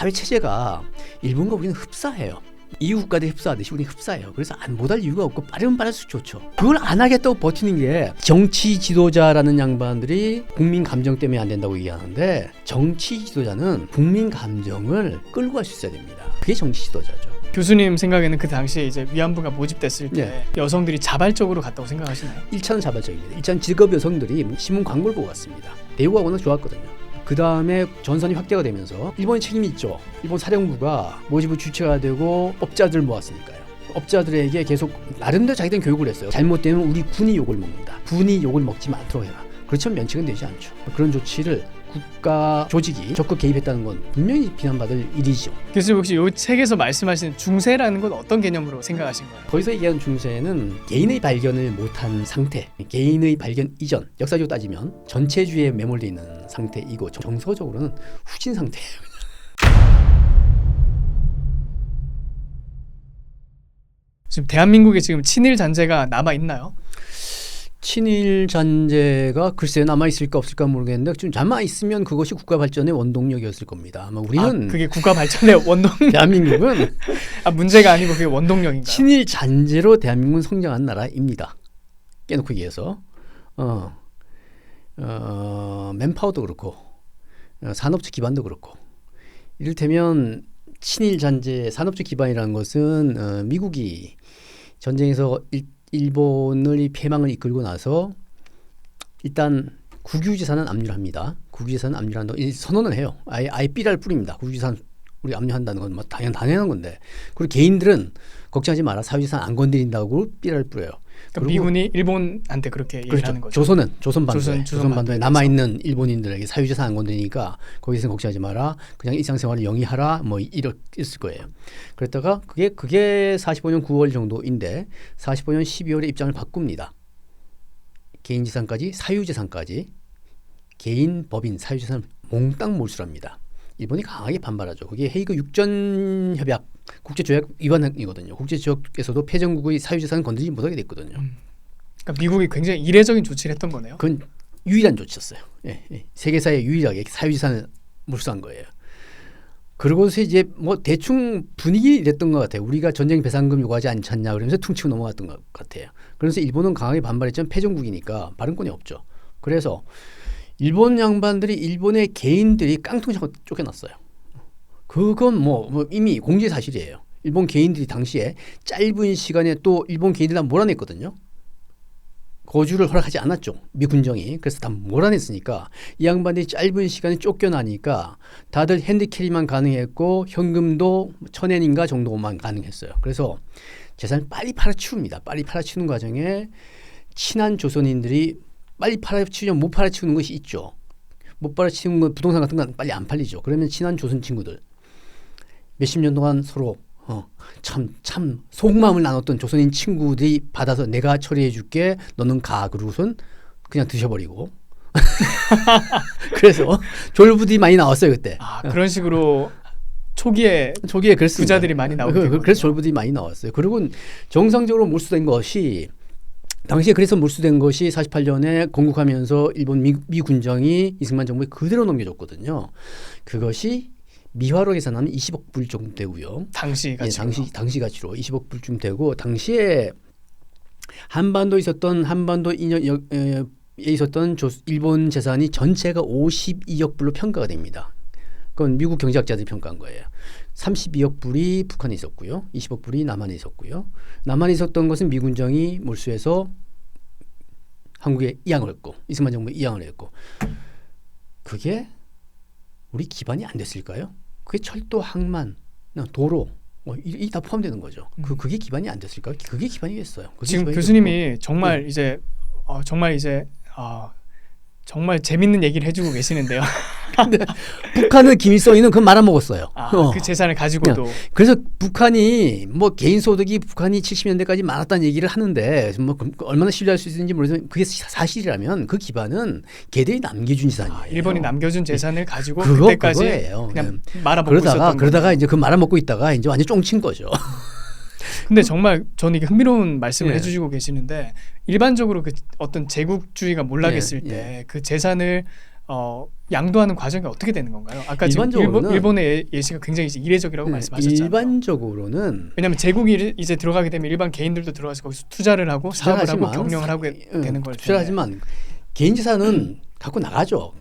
사회 체제가 일본과 우리는 흡사해요. EU 국가들이 흡사하듯이 우리는 흡사해요. 그래서 못할 이유가 없고 빠르면 빠를수록 좋죠. 그걸 안 하겠다고 버티는 게 정치 지도자라는 양반들이 국민 감정 때문에 안 된다고 얘기하는데 정치 지도자는 국민 감정을 끌고 갈 수 있어야 됩니다. 그게 정치 지도자죠. 교수님 생각에는 그 당시에 이제 위안부가 모집됐을 때 네. 여성들이 자발적으로 갔다고 생각하시나요? 1차는 자발적입니다. 1차는 직업 여성들이 신문 광고를 보고 갔습니다. 대우가 워낙 좋았거든요. 그 다음에 전선이 확대가 되면서 일본의 책임이 있죠. 일본 사령부가 모집의 주체가 되고 업자들 모았으니까요. 업자들에게 계속 나름대로 자기들은 교육을 했어요. 잘못되면 우리 군이 욕을 먹는다. 군이 욕을 먹지 않도록 해라. 그렇지만 면책은 되지 않죠. 그런 조치를 국가 조직이 적극 개입했다는 건 분명히 비난받을 일이죠. 교수님 혹시 이 책에서 말씀하시는 중세라는 건 어떤 개념으로 생각하신 거예요? 거기서 얘기하는 중세는 개인의 발견을 못한 상태, 개인의 발견 이전, 역사적으로 따지면 전체주의에 매몰려 있는 상태이고 정서적으로는 후진 상태예요. 지금 대한민국에 지금 친일 잔재가 남아 있나요? 친일 잔재가 글쎄 남아있을까 없을까 모르겠는데 좀 남아있으면 그것이 국가 발전의 원동력이었을 겁니다. 아마 우리는 그게 국가 발전의 원동 대한민국은 문제가 아니고 그게 원동력인가요? 친일 잔재로 대한민국은 성장한 나라입니다. 깨놓고 얘기해서 맨파워도 그렇고 산업적 기반도 그렇고 이를테면 친일 잔재 산업적 기반이라는 것은 미국이 전쟁에서 일본의 패망을 이끌고 나서 일단 국유재산은 압류를 합니다. 국유재산은 압류를 한다고 선언을 해요. 아예 삐랄 뿌립니다. 국유재산 우리 압류한다는 건 뭐 당연한 건데. 그리고 개인들은 걱정하지 마라. 사유재산 안 건드린다고 삐랄 뿌려요. 그러니까 미군이 일본한테 그렇게 얘기를 그렇죠. 하는 거죠. 조선반도에 남아있는 일본인들에게 사유재산 안 건드리니까 거기서는 걱정하지 마라. 그냥 일상생활을 영위하라. 뭐 이랬을 거예요. 그랬다가 그게 45년 9월 정도인데 45년 12월에 입장을 바꿉니다. 개인재산까지 사유재산까지 개인 법인 사유재산을 몽땅 몰수합니다. 일본이 강하게 반발하죠. 그게 헤이그 육전협약 국제조약 위반이거든요. 국제조약에서도 패전국의 사유재산을 건드리지 못하게 됐거든요. 그러니까 미국이 굉장히 이례적인 조치를 했던 거네요. 그건 유일한 조치였어요. 예. 세계사에 유일하게 사유재산을 몰수한 거예요. 그러고서 이제 뭐 대충 분위기 이랬던 것 같아요. 우리가 전쟁 배상금 요구하지 않잖냐 그러면서 퉁치고 넘어갔던 것 같아요. 그래서 일본은 강하게 반발했지만 패전국이니까 발언권이 없죠. 그래서 일본 양반들이 일본의 개인들이 깡통 잡고 쫓겨났어요. 그건 뭐 이미 공개 사실이에요. 일본 개인들이 당시에 짧은 시간에 또 일본 개인들 다 몰아냈거든요. 거주를 허락하지 않았죠. 미 군정이. 그래서 다 몰아냈으니까 이 양반들이 짧은 시간에 쫓겨나니까 다들 핸드캐리만 가능했고 현금도 1,000엔인가 정도만 가능했어요. 그래서 재산을 빨리 팔아치웁니다. 빨리 팔아치우는 과정에 친한 조선인들이 빨리 팔아치우면 못 팔아치우는 것이 있죠. 못 팔아치우는 건 부동산 같은 건 빨리 안 팔리죠. 그러면 친한 조선 친구들 몇십 년 동안 서로 참 속마음을 나눴던 조선인 친구들이 받아서 내가 처리해 줄게 너는 가 그러고선 그냥 드셔버리고 그래서 졸부들이 많이 나왔어요 그때. 그런 식으로 초기에 그랬습니다. 부자들이 많이 나오게 됐거든요. 그래서 졸부들이 많이 나왔어요. 그리고 정상적으로 몰수된 것이 당시에 그래서 몰수된 것이 48년에 건국하면서 일본 미 군정이 이승만 정부에 그대로 넘겨줬거든요. 그것이 미화로 계산하면 20억 불 정도 되고요. 당시 가치로. 당시 가치로 20억 불쯤 되고 당시에 한반도에 있었던 일본 재산이 전체가 52억 불로 평가가 됩니다. 그건 미국 경제학자들이 평가한 거예요. 32억 불이 북한에 있었고요. 20억 불이 남한에 있었고요. 남한에 있었던 것은 미군정이 몰수해서 한국에 이양을 했고 이승만 정부에 이양을 했고 그게 우리 기반이 안 됐을까요? 그게 철도, 항만, 도로 이 다 포함되는 거죠. 그게 기반이 안 됐을까요? 그게 기반이 됐어요. 지금 교수님이 정말 이제 정말 재밌는 얘기를 해주고 계시는데요. 근데 북한은 김일성이는 그거 말아먹었어요. 그 재산을 가지고도. 그래서 북한이 뭐 개인 소득이 북한이 70년대까지 많았다는 얘기를 하는데 뭐 얼마나 신뢰할 수 있는지 모르지만 그게 사실이라면 그 기반은 걔들이 남겨준 재산이에요. 일본이 남겨준 재산을 가지고 그때까지 그거예요. 그냥 말아먹고 있었던 그러다가 이제 그 말아먹고 있다가 이제 완전 쫑친 거죠. 근데 정말 저는 이게 흥미로운 말씀을 해주시고 계시는데 일반적으로 그 어떤 제국주의가 몰락했을 때 그 재산을 양도하는 과정이 어떻게 되는 건가요? 아까 지금 일본의 예시가 굉장히 이례적이라고 말씀하셨잖아요. 일반적으로는 왜냐하면 제국이 이제 들어가게 되면 일반 개인들도 들어가서 거기서 투자를 하고 사업을 하고 경영을 하게 되는 걸 투자를 하지만 개인 재산은 갖고 나가죠.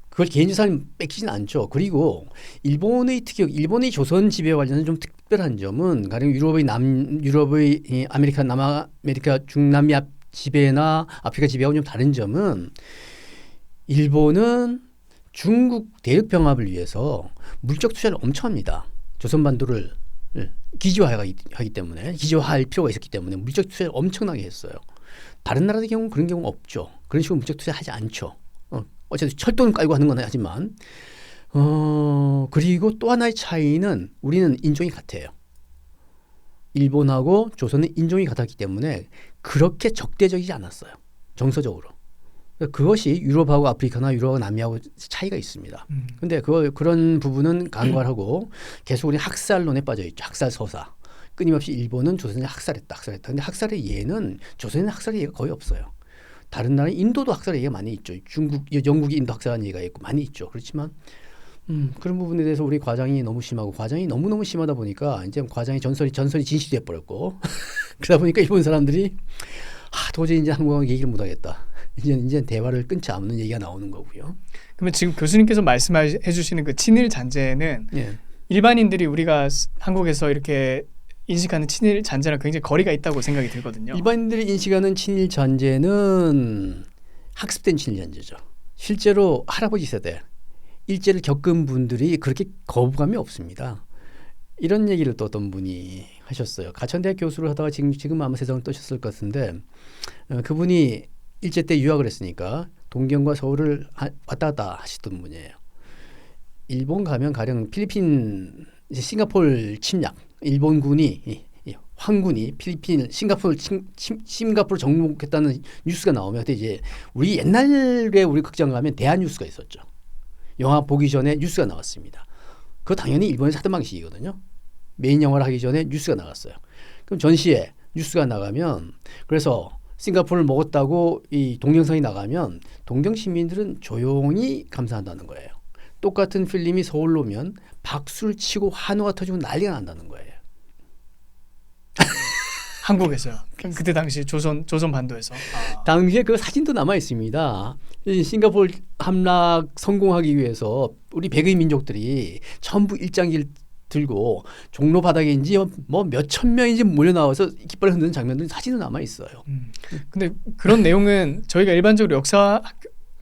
그걸 개인 재산을 뺏기지는 않죠. 그리고 일본의 일본의 조선 지배 관련해서 좀 특별한 점은 가령 유럽의 이 아메리카, 남아메리카, 중남미아 지배나 아프리카 지배하고 좀 다른 점은 일본은 중국 대륙 병합을 위해서 물적 투자를 엄청 합니다. 조선반도를 기지화하기 때문에 기지화할 필요가 있었기 때문에 물적 투자를 엄청나게 했어요. 다른 나라의 경우는 그런 경우 없죠. 그런 식으로 물적 투자하지 않죠. 어쨌든 철도는 깔고 하는 건 하지만 그리고 또 하나의 차이는 우리는 인종이 같아요. 일본하고 조선은 인종이 같았기 때문에 그렇게 적대적이지 않았어요. 정서적으로. 그것이 유럽하고 아프리카나 유럽하고 남미하고 차이가 있습니다. 근데 그런 부분은 간과하고 계속 우리 학살론에 빠져 있죠. 학살 서사. 끊임없이 일본은 조선을 학살했다. 근데 학살의 예는 조선에는 학살의 예가 거의 없어요. 다른 나라 인도도 학살의 예가 많이 있죠. 영국이 인도 학살한 예가 있고 많이 있죠. 그렇지만 그런 부분에 대해서 우리 과장이 너무 심하고 과장이 너무너무 심하다 보니까 이제 과장의 전설이 진실이 돼버렸고 그러다 보니까 일본 사람들이 도저히 이제 한국하고 얘기를 못하겠다. 이제 대화를 끊지 않는 얘기가 나오는 거고요. 그러면 지금 교수님께서 말씀해 주시는 그 친일 잔재는 일반인들이 우리가 한국에서 이렇게 인식하는 친일 잔재랑 굉장히 거리가 있다고 생각이 들거든요. 일반인들이 인식하는 친일 잔재는 학습된 친일 잔재죠. 실제로 할아버지 세대 일제를 겪은 분들이 그렇게 거부감이 없습니다. 이런 얘기를 또 어떤 분이 하셨어요. 가천대학 교수를 하다가 지금 아마 세상을 떠셨을 것 같은데 그분이 일제 때 유학을 했으니까 동경과 서울을 왔다 갔다 하시던 분이에요. 일본 가면 가령 필리핀, 싱가포르 침략, 일본군이 황군이 싱가포르 정복했다는 뉴스가 나오면 그때 이제 우리 옛날에 우리 극장 가면 대한뉴스가 있었죠. 영화 보기 전에 뉴스가 나왔습니다. 그거 당연히 일본에서 하던 방식이거든요. 메인 영화를 하기 전에 뉴스가 나갔어요. 그럼 전시에 뉴스가 나가면 그래서 싱가포르를 먹었다고 이 동영상이 나가면 동경 시민들은 조용히 감사한다는 거예요. 똑같은 필름이 서울로 오면 박수를 치고 환호가 터지고 난리가 난다는 거예요. 한국에서요. 그때 당시 조선 반도에서. 당시에 그 사진도 남아 있습니다. 싱가포르 함락 성공하기 위해서 우리 백의 민족들이 전부 일장기를 들고 종로 바닥인지 뭐 몇천 명인지 몰려 나와서 깃발을 흔드는 장면들이 사진도 남아 있어요. 근데 그런 내용은 저희가 일반적으로 역사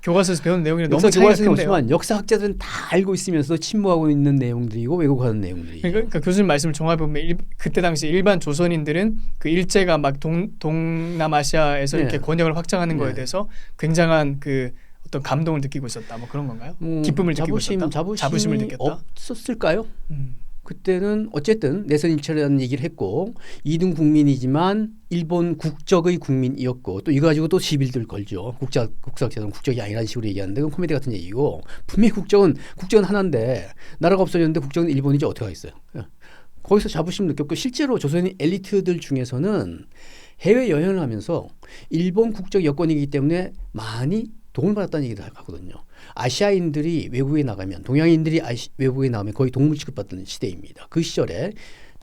교과서에서 배우는 내용이랑 너무 차이가 큰데요. 역사학자들은 다 알고 있으면서 침묵하고 있는 내용들이고 왜곡하는 내용들이죠. 그러니까 교수님 말씀을 종합해 보면 그때 당시 일반 조선인들은 그 일제가 막 동남아시아에서 이렇게 권역을 확장하는 거에 대해서 굉장한 그 어떤 감동을 느끼고 있었다. 뭐 그런 건가요? 기쁨을 느끼고 있었다. 자부심을 느꼈다. 없었을까요? 그때는 어쨌든 내선 일체라는 얘기를 했고 2등 국민이지만 일본 국적의 국민이었고 또 이거 가지고 또 시비를 걸죠. 국적자는 국적이 아니라는 식으로 얘기하는데 그건 코미디 같은 얘기고 분명히 국적은 하나인데 나라가 없어졌는데 국적은 일본이지 어떻게 하겠어요. 거기서 자부심 느꼈고 실제로 조선인 엘리트들 중에서는 해외여행을 하면서 일본 국적 여권이기 때문에 많이 도움을 받았다는 얘기를 하거든요. 아시아인들이 외국에 나가면 동양인들이 외국에 나가면 거의 동물 취급받던 시대입니다. 그 시절에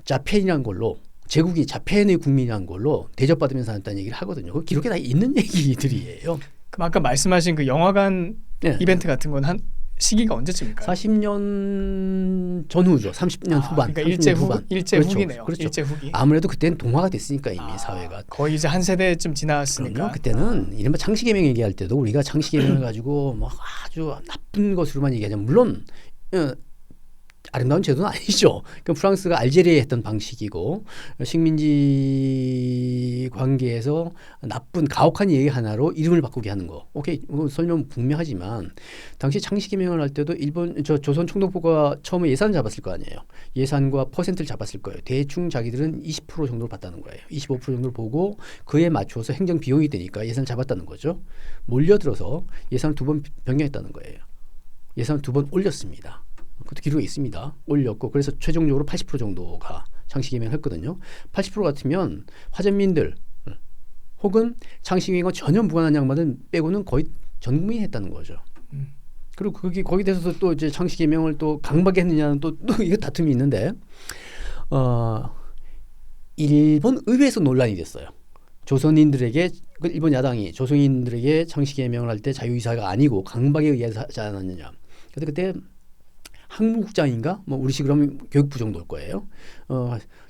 자펜이라는 걸로 제국이 자펜의 국민이라는 걸로 대접받으면서 살았다는 얘기를 하거든요. 그 기록에 다 있는 얘기들이에요. 그럼 아까 말씀하신 그 영화관 이벤트 같은 건 한 시기가 언제쯤일까요? 40년 전후죠. 30년 후반. 그러니까 일제 후기네요. 그렇죠. 일제 후기. 아무래도 그때는 동화가 됐으니까 이미 사회가. 거의 이제 한 세대쯤 지났으니까. 그럼요. 그때는 이른바 창씨개명 얘기할 때도 우리가 창씨개명을 가지고 뭐 아주 나쁜 것으로만 얘기하자면 물론 아름다운 제도는 아니죠. 그럼 프랑스가 알제리에 했던 방식이고 식민지 관계에서 나쁜 가혹한 얘기 하나로 이름을 바꾸게 하는 거. 오케이, 설명 분명하지만 당시 창씨개명을 할 때도 조선 총독부가 처음에 예산을 잡았을 거 아니에요. 예산과 퍼센트를 잡았을 거예요. 대충 자기들은 20% 정도를 받다는 거예요. 25% 정도를 보고 그에 맞춰서 행정 비용이 되니까 예산을 잡았다는 거죠. 몰려들어서 예산을 2번 변경했다는 거예요. 예산을 2번 올렸습니다. 그것도 기록에 있습니다. 올렸고 그래서 최종적으로 80% 정도가 창씨개명을 했거든요. 80% 같으면 화전민들 혹은 창씨개명과 전혀 무관한 양반들 빼고는 거의 전 국민이 했다는 거죠. 그리고 거기 대해서 또 이제 창씨 개명을 또 강박에 했느냐는 또 이거 다툼이 있는데 일본 의회에서 논란이 됐어요. 조선인들에게 일본 야당이 조선인들에게 창씨 개명을 할 때 자유의사가 아니고 강박에 의해서 하지 않았느냐. 그래서 그때 항무국장인가 뭐 우리식 그러면 교육부 정도일 거예요.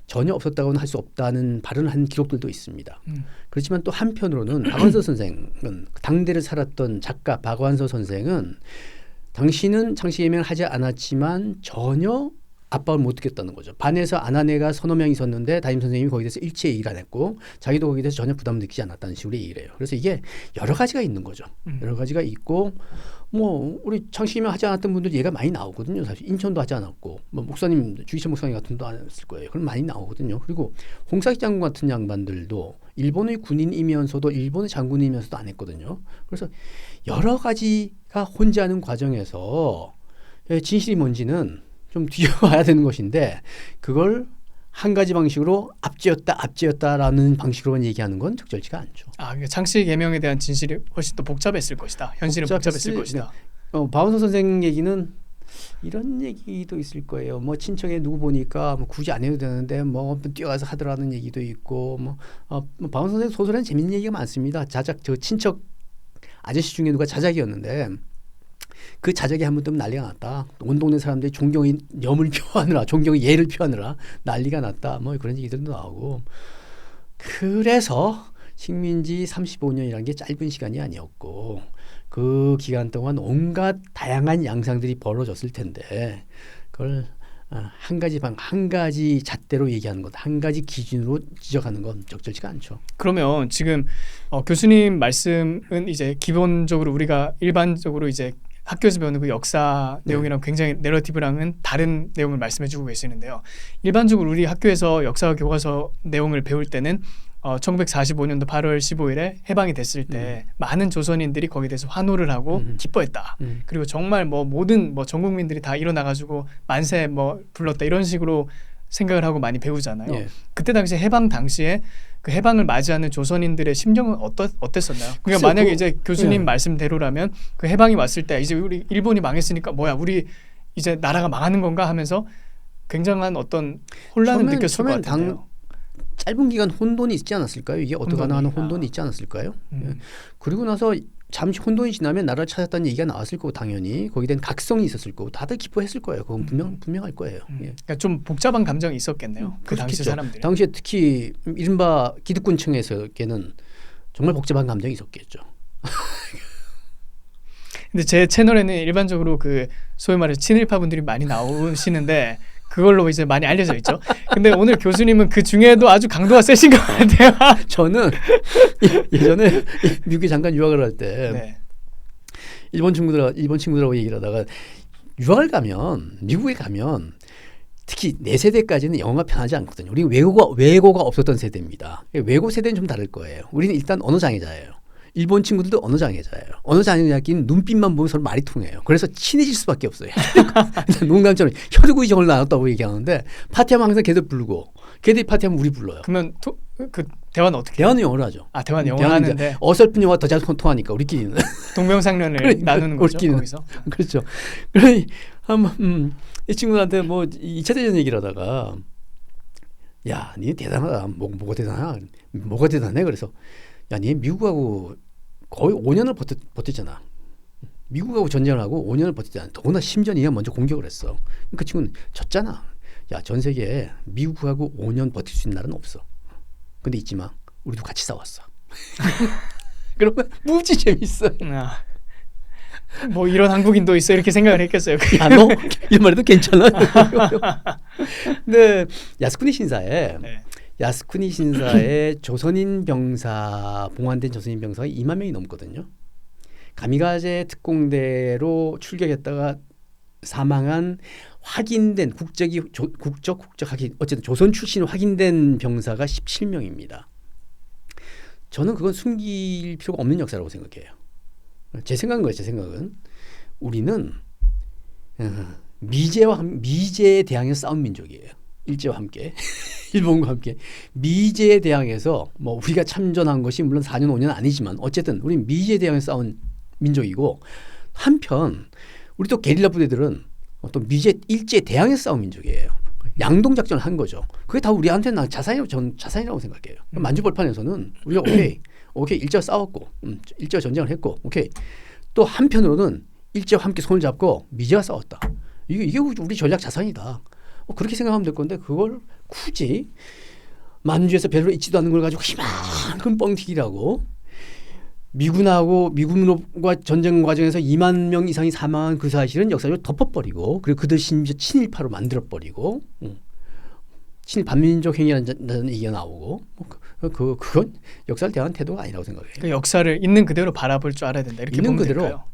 전혀 없었다고는 할 수 없다는 발언을 한 기록들도 있습니다. 그렇지만 또 한편으로는 박완서 선생은 당대를 살았던 작가 박완서 선생은 당시는 창씨 개명을 하지 않았지만 전혀 압박을 못 듣겠다는 거죠. 반에서 안 한 애가 서너 명 있었는데 담임 선생님이 거기에 대해서 일체 얘기를 안 했고 자기도 거기에 대해서 전혀 부담을 느끼지 않았다는 식으로 얘기를 해요. 그래서 이게 여러 가지가 있는 거죠. 여러 가지가 있고 뭐 우리 창씨 개명 하지 않았던 분들 얘가 많이 나오거든요. 사실 인천도 하지 않았고 뭐 목사님 주기철 목사님 같은 분도 안 했을 거예요. 그럼 많이 나오거든요. 그리고 홍사기 장군 같은 양반들도 일본의 군인이면서도 일본의 장군이면서도 안 했거든요. 그래서 여러 가지가 혼재하는 과정에서 진실이 뭔지는 좀 뒤져봐야 되는 것인데 그걸 한 가지 방식으로 압제였다라는 방식으로만 얘기하는 건 적절치가 않죠. 그러니까 창씨 개명에 대한 진실이 훨씬 더 복잡했을 것이다. 현실은 복잡했을 것이다. 박완서 선생 얘기는 이런 얘기도 있을 거예요. 뭐 친척에 누구 보니까 뭐 굳이 안 해도 되는데 뭐 뛰어가서 하더라는 얘기도 있고 박완서 선생 소설에는 재밌는 얘기가 많습니다. 자작 저 친척 아저씨 중에 누가 자작이었는데 그 자작이 한 번 뜨면 난리가 났다. 온 동네 사람들이 존경의 염을 표하느라 존경의 예를 표하느라 난리가 났다. 뭐 그런 얘기들도 나오고 그래서 식민지 35년이라는 게 짧은 시간이 아니었고 그 기간 동안 온갖 다양한 양상들이 벌어졌을 텐데 그걸 한 가지 잣대로 얘기하는 것, 한 가지 기준으로 지적하는 건 적절치가 않죠. 그러면 지금 교수님 말씀은 이제 기본적으로 우리가 일반적으로 이제 학교에서 배우는 그 역사 내용이랑 굉장히 내러티브랑은 다른 내용을 말씀해주고 계시는데요. 일반적으로 우리 학교에서 역사 교과서 내용을 배울 때는 1945년도 8월 15일에 해방이 됐을 때 많은 조선인들이 거기에 대해서 환호를 하고 기뻐했다. 그리고 정말 뭐 모든 전 국민들이 다 일어나가지고 만세 뭐 불렀다 이런 식으로 생각을 하고 많이 배우잖아요. 예. 그때 당시 해방 당시에 그 해방을 맞이하는 조선인들의 심정은 어땠었나요? 그러니까 만약에 이제 교수님 말씀대로라면 그 해방이 왔을 때 이제 우리 일본이 망했으니까 뭐야 우리 이제 나라가 망하는 건가 하면서 굉장한 어떤 혼란을 느꼈을 것 같은데요. 짧은 기간 혼돈이 있지 않았을까요? 이게 어떡하나 하는 혼돈이 있지 않았을까요? 그리고 나서 잠시 혼돈이 지나면 나라를 찾았다는 얘기가 나왔을 거고 당연히 거기에 대한 각성이 있었을 거고 다들 기뻐했을 거예요. 그건 분명할 거예요. 예. 그러니까 좀 복잡한 감정이 있었겠네요. 그 당시 사람들이. 당시에 특히 이른바 기득권층에서는 정말 복잡한 감정이 있었겠죠. 근데 제 채널에는 일반적으로 그 소위 말해서 친일파 분들이 많이 나오시는데 그걸로 이제 많이 알려져 있죠. 근데 오늘 교수님은 그 중에도 아주 강도가 세신 것 같아요. 저는 예전에 미국에 잠깐 유학을 할 때 일본 친구들하고 얘기를 하다가 유학을 가면 미국에 가면 특히 내 세대까지는 영어가 편하지 않거든요. 우리는 외고가 없었던 세대입니다. 외고 세대는 좀 다를 거예요. 우리는 일단 언어 장애자예요. 일본 친구들도 언어 장애자예요. 언어 장애자끼리는 눈빛만 보면 서로 말이 통해요. 그래서 친해질 수밖에 없어요. 농담처럼 혈구이정을 나눴다고 얘기하는데 파티하면 항상 걔들 부르고 걔들이 파티하면 우리 불러요. 그러면 그 대화는 어떻게? 대화는 영어로 하죠. 대화는 영어로 하는데 어설픈 영어가 더 잘 통하니까 우리끼리는 동명상련을 그러니까, 나누는 거죠. 우리끼리는. 거기서. 그렇죠. 그러니 한번 이 친구들한테 뭐 2차 대전 얘기를 하다가 야, 니 대단하다. 뭐가 대단해? 그래서 야, 니 미국하고 거의 5년을 버텼잖아. 미국하고 전쟁을 하고 5년을 버텼잖아. 더구나 심지어 니가 먼저 공격을 했어. 그 친구는 졌잖아. 야, 전 세계에 미국하고 5년 버틸 수 있는 나라는 없어. 근데 있지 마. 우리도 같이 싸웠어. 그러면 무지 재밌어. 뭐 이런 한국인도 있어 이렇게 생각을 했겠어요. 너 이런 말해도 괜찮아. 네, 야스쿠니 신사에 조선인 병사 봉환된 조선인 병사가 2만 명이 넘거든요. 가미가제 특공대로 출격했다가 사망한 확인된 국적 확인 어쨌든 조선 출신 확인된 병사가 17명입니다. 저는 그건 숨길 필요가 없는 역사라고 생각해요. 제 생각은 거예요. 제 생각은 우리는 미제에 대항해서 싸운 민족이에요. 일제와 함께 일본과 함께 미제에 대항해서 뭐 우리가 참전한 것이 물론 4년 5년 아니지만 어쨌든 우리는 미제에 대항해서 싸운 민족이고 한편 우리 또 게릴라 부대들은 또 미제 일제 대항해 싸움 민족이에요. 양동 작전을 한 거죠. 그게 다 우리한테는 자산이라고 생각해요. 만주벌판에서는 우리가 오케이 일제와 싸웠고 일제와 전쟁을 했고 오케이 또 한편으로는 일제와 함께 손을 잡고 미제와 싸웠다. 이게 우리 전략 자산이다. 그렇게 생각하면 될 건데 그걸 굳이 만주에서 별로 있지도 않는 걸 가지고 희망큰 뻥튀기라고 미군과 전쟁 과정에서 2만 명 이상이 사망한 그 사실은 역사적으로 덮어버리고 그리고 그들 심지어 친일파로 만들어버리고 친일 반민족 행위라는 얘기가 나오고 그건 역사를 대한 태도가 아니라고 생각해요. 그 역사를 있는 그대로 바라볼 줄 알아야 된다. 이렇게 보면 될까요?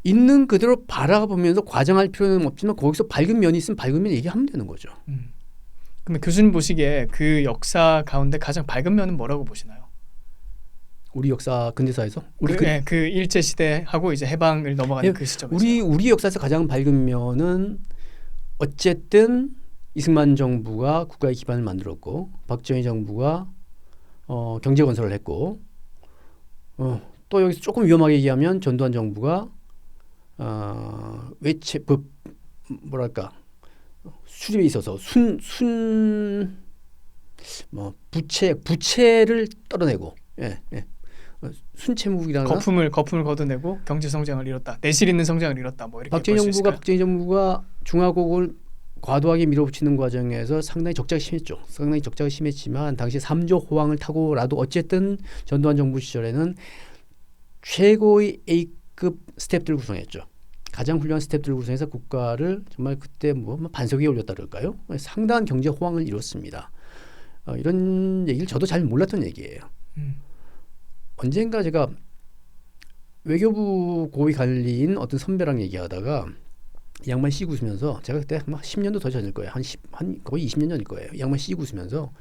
있는 그대로 바라보면서 과장할 필요는 없지만 거기서 밝은 면이 있으면 밝은 면 얘기하면 되는 거죠. 그러면 교수님 보시기에 그 역사 가운데 가장 밝은 면은 뭐라고 보시나요? 우리 역사 근대사에서 그 일제 시대하고 이제 해방을 넘어가는 그 시점에서 우리 역사에서 가장 밝은 면은 어쨌든 이승만 정부가 국가의 기반을 만들었고 박정희 정부가 경제 건설을 했고 또 여기서 조금 위험하게 얘기하면 전두환 정부가 수립에 있어서 부채를 떨어내고 순채무기라는 거품을 걷어내고 경제 성장을 이뤘다. 내실 있는 성장을 이뤘다. 뭐 이렇게 박정희 정부가 중화국을 과도하게 밀어붙이는 과정에서 상당히 적자가 심했지만 당시 3조 호황을 타고라도 어쨌든 전두환 정부 시절에는 최고의 A급 스텝들을 구성했죠. 가장 훌륭한 스텝들을 구성해서 국가를 정말 그때 반석 위에 올렸다 그럴까요? 상당한 경제 호황을 이뤘습니다. 이런 얘기를 저도 잘 몰랐던 얘기예요. 언젠가 제가 외교부 고위 관리인 어떤 선배랑 얘기하다가 이 양반 씩 웃으면서 제가 그때 10년도 더 전일 거예요. 한 거의 20년 전일 거예요. 이 양반 씩 웃으면서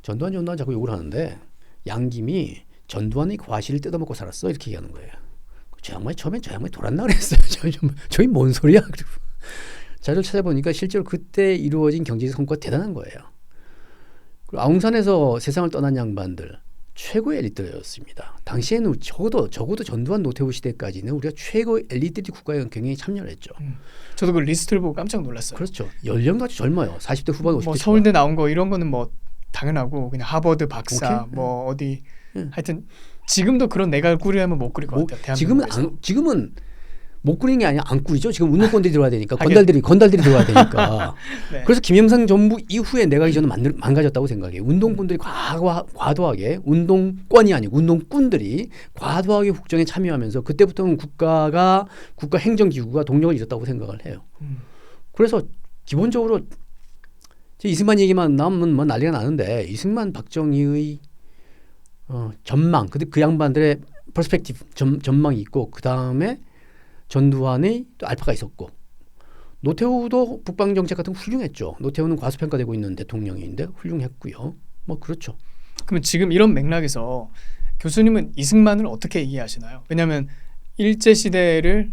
전두환 자꾸 욕을 하는데 양김이 전두환의 과실을 뜯어먹고 살았어 이렇게 얘기하는 거예요. 처음에 저 양반이 돌았나 그랬어요. 저기 뭔 소리야? 그리고 자료를 찾아보니까 실제로 그때 이루어진 경제적 성과가 대단한 거예요. 그리고 아웅산에서 세상을 떠난 양반들 최고의 엘리트였습니다. 당시에는 적어도 전두환 노태우 시대까지는 우리가 최고의 엘리트들이 국가의 경영에 참여를 했죠. 저도 그 리스트를 보고 깜짝 놀랐어요. 그렇죠. 연령도 아주 젊어요. 40대 후반 50대 서울대 나온 거 이런 거는 당연하고 그냥 하버드 박사 어디 하여튼 지금도 그런 내각을 꾸리려면 못 꾸릴 것 같아요. 지금은 못 꾸리는 게 아니라 안 꾸리죠. 지금 운동권들이 들어와야 되니까 건달들이 들어와야 되니까. 네. 그래서 김영삼 정부 이후에 내각이 저는 망가졌다고 생각해요. 운동권들이 과도하게 운동권이 아니고 운동꾼들이 과도하게 국정에 참여하면서 그때부터는 국가 행정기구가 동력을 잃었다고 생각을 해요. 그래서 기본적으로 이승만 얘기만 나오면 난리가 나는데 이승만 박정희의 전망 그 양반들의 퍼스펙티브 전망이 있고 그 다음에 전두환의 또 알파가 있었고 노태우도 북방정책 같은 거 훌륭했죠. 노태우는 과소평가되고 있는 대통령인데 훌륭했고요. 그렇죠. 그러면 지금 이런 맥락에서 교수님은 이승만을 어떻게 이해하시나요? 왜냐하면 일제시대를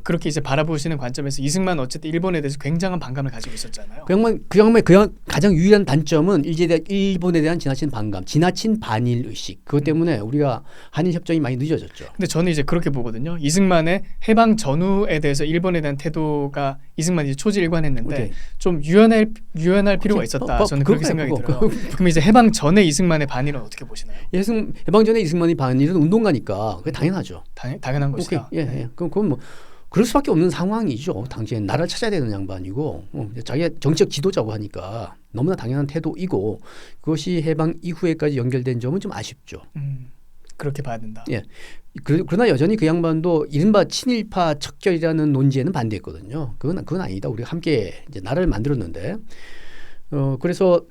그렇게 이제 바라보시는 관점에서 이승만 어쨌든 일본에 대해서 굉장한 반감을 가지고 있었잖아요. 그 양반의 가장 유일한 단점은 일본에 대한 지나친 반감, 지나친 반일 의식. 그것 때문에 우리가 한일 협정이 많이 늦어졌죠. 근데 저는 이제 그렇게 보거든요. 이승만의 해방 전후에 대해서 일본에 대한 태도가 이승만이 이제 초지일관했는데 좀 유연할 필요가 있었다. 저는 그렇게 생각이 들어요. 그럼 이제 해방 전에 이승만의 반일은 어떻게 보시나요? 해방 전에 이승만의 반일은 운동가니까 그게 당연하죠. 당연한 것이다. 그건 그럴 수밖에 없는 상황이죠. 당시엔 나라를 찾아야 되는 양반이고 자기가 정치적 지도자고 하니까 너무나 당연한 태도이고 그것이 해방 이후에까지 연결된 점은 좀 아쉽죠. 그렇게 봐야 된다. 예. 그러나 여전히 그 양반도 이른바 친일파 척결이라는 논지에는 반대했거든요. 그건 아니다. 우리가 함께 이제 나라를 만들었는데 그래서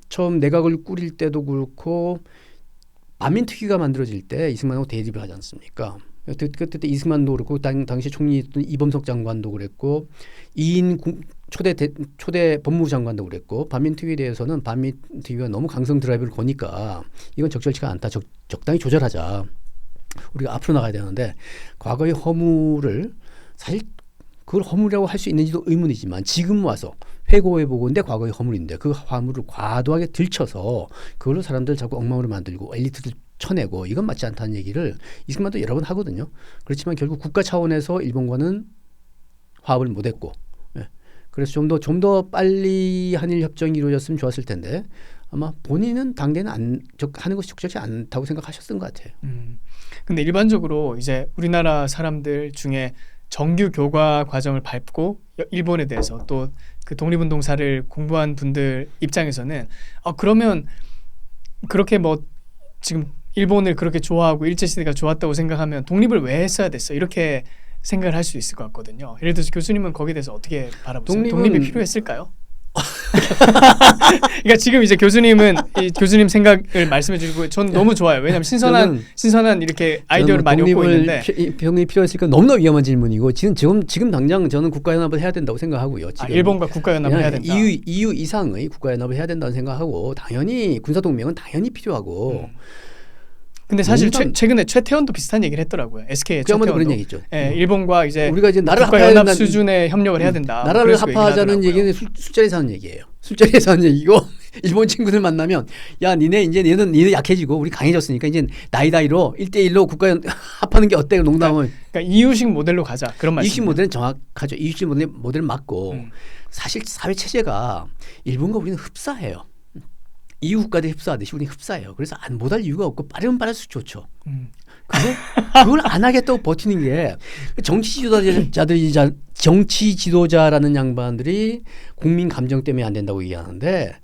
처음 내각을 꾸릴 때도 그렇고 반민특위가 만들어질 때 이승만하고 대립을 하지 않습니까? 그때 이승만도 그렇고 당시 총리였던 이범석 장관도 그랬고 이인 초대 법무부 장관도 그랬고 반민특위에 대해서는 반민특위가 너무 강성 드라이브를 거니까 이건 적절치가 않다. 적당히 조절하자. 우리가 앞으로 나가야 되는데 과거의 허물을 사실 그걸 허물이라고 할 수 있는지도 의문이지만 지금 와서 회고해보고인데 과거의 허물인데 그 허물을 과도하게 들쳐서 그걸로 사람들 자꾸 엉망으로 만들고 엘리트들 쳐내고 이건 맞지 않다는 얘기를 이승만도 여러 번 하거든요. 그렇지만 결국 국가 차원에서 일본과는 화합을 못했고, 예. 그래서 좀 더 빨리 한일 협정이 이루어졌으면 좋았을 텐데 아마 본인은 당대는 하는 것이 적절치 않다고 생각하셨던 것 같아요. 근데 일반적으로 이제 우리나라 사람들 중에 정규 교과 과정을 밟고 일본에 대해서 또 그 독립운동사를 공부한 분들 입장에서는 그러면 그렇게 뭐 지금 일본을 그렇게 좋아하고 일제시대가 좋았다고 생각하면 독립을 왜 했어야 됐어? 이렇게 생각을 할 수 있을 것 같거든요. 예를 들어서 교수님은 거기에 대해서 어떻게 바라보세요? 독립이 필요했을까요? 그러니까 지금 이제 교수님은 교수님 생각을 말씀해 주시고 전 너무 좋아요. 왜냐하면 신선한 이렇게 아이디어를 많이 얻고 있는데 독립이 필요했으니까 너무나 위험한 질문이고 지금 당장 저는 국가연합을 해야 된다고 생각하고요. 지금 일본과 국가연합을 해야 된다. EU 이상의 국가연합을 해야 된다고 생각하고 당연히 군사동맹은 당연히 필요하고 근데 사실 최근에 최태원도 비슷한 얘기를 했더라고요. SK의 최태원도 그런 얘기죠. 예, 일본과 이제 우리가 이제 나라를 국가연합 수준의 협력을 해야 된다. 나라를 합하자는 얘기는 술자리에서 하는 얘기예요. 술자리에서 하는 얘기고 일본 친구들 만나면 야 니네 얘는 약해지고 우리 강해졌으니까 이제 나이로 1대1로 국가연 합하는 게 어때? 농담을. 그러니까 이유식 모델로 가자 그런 말씀. 이유식 모델은 정확하죠. 이유식 모델 맞고 사실 사회 체제가 일본과 우리는 흡사해요. EU 국가들이 흡사하듯이 우리는 흡사해요. 그래서 못할 이유가 없고 빠르면 빠를수록 좋죠. 그걸 안 하겠다고 버티는 게 정치 지도자라는 양반들이 국민 감정 때문에 안 된다고 얘기하는데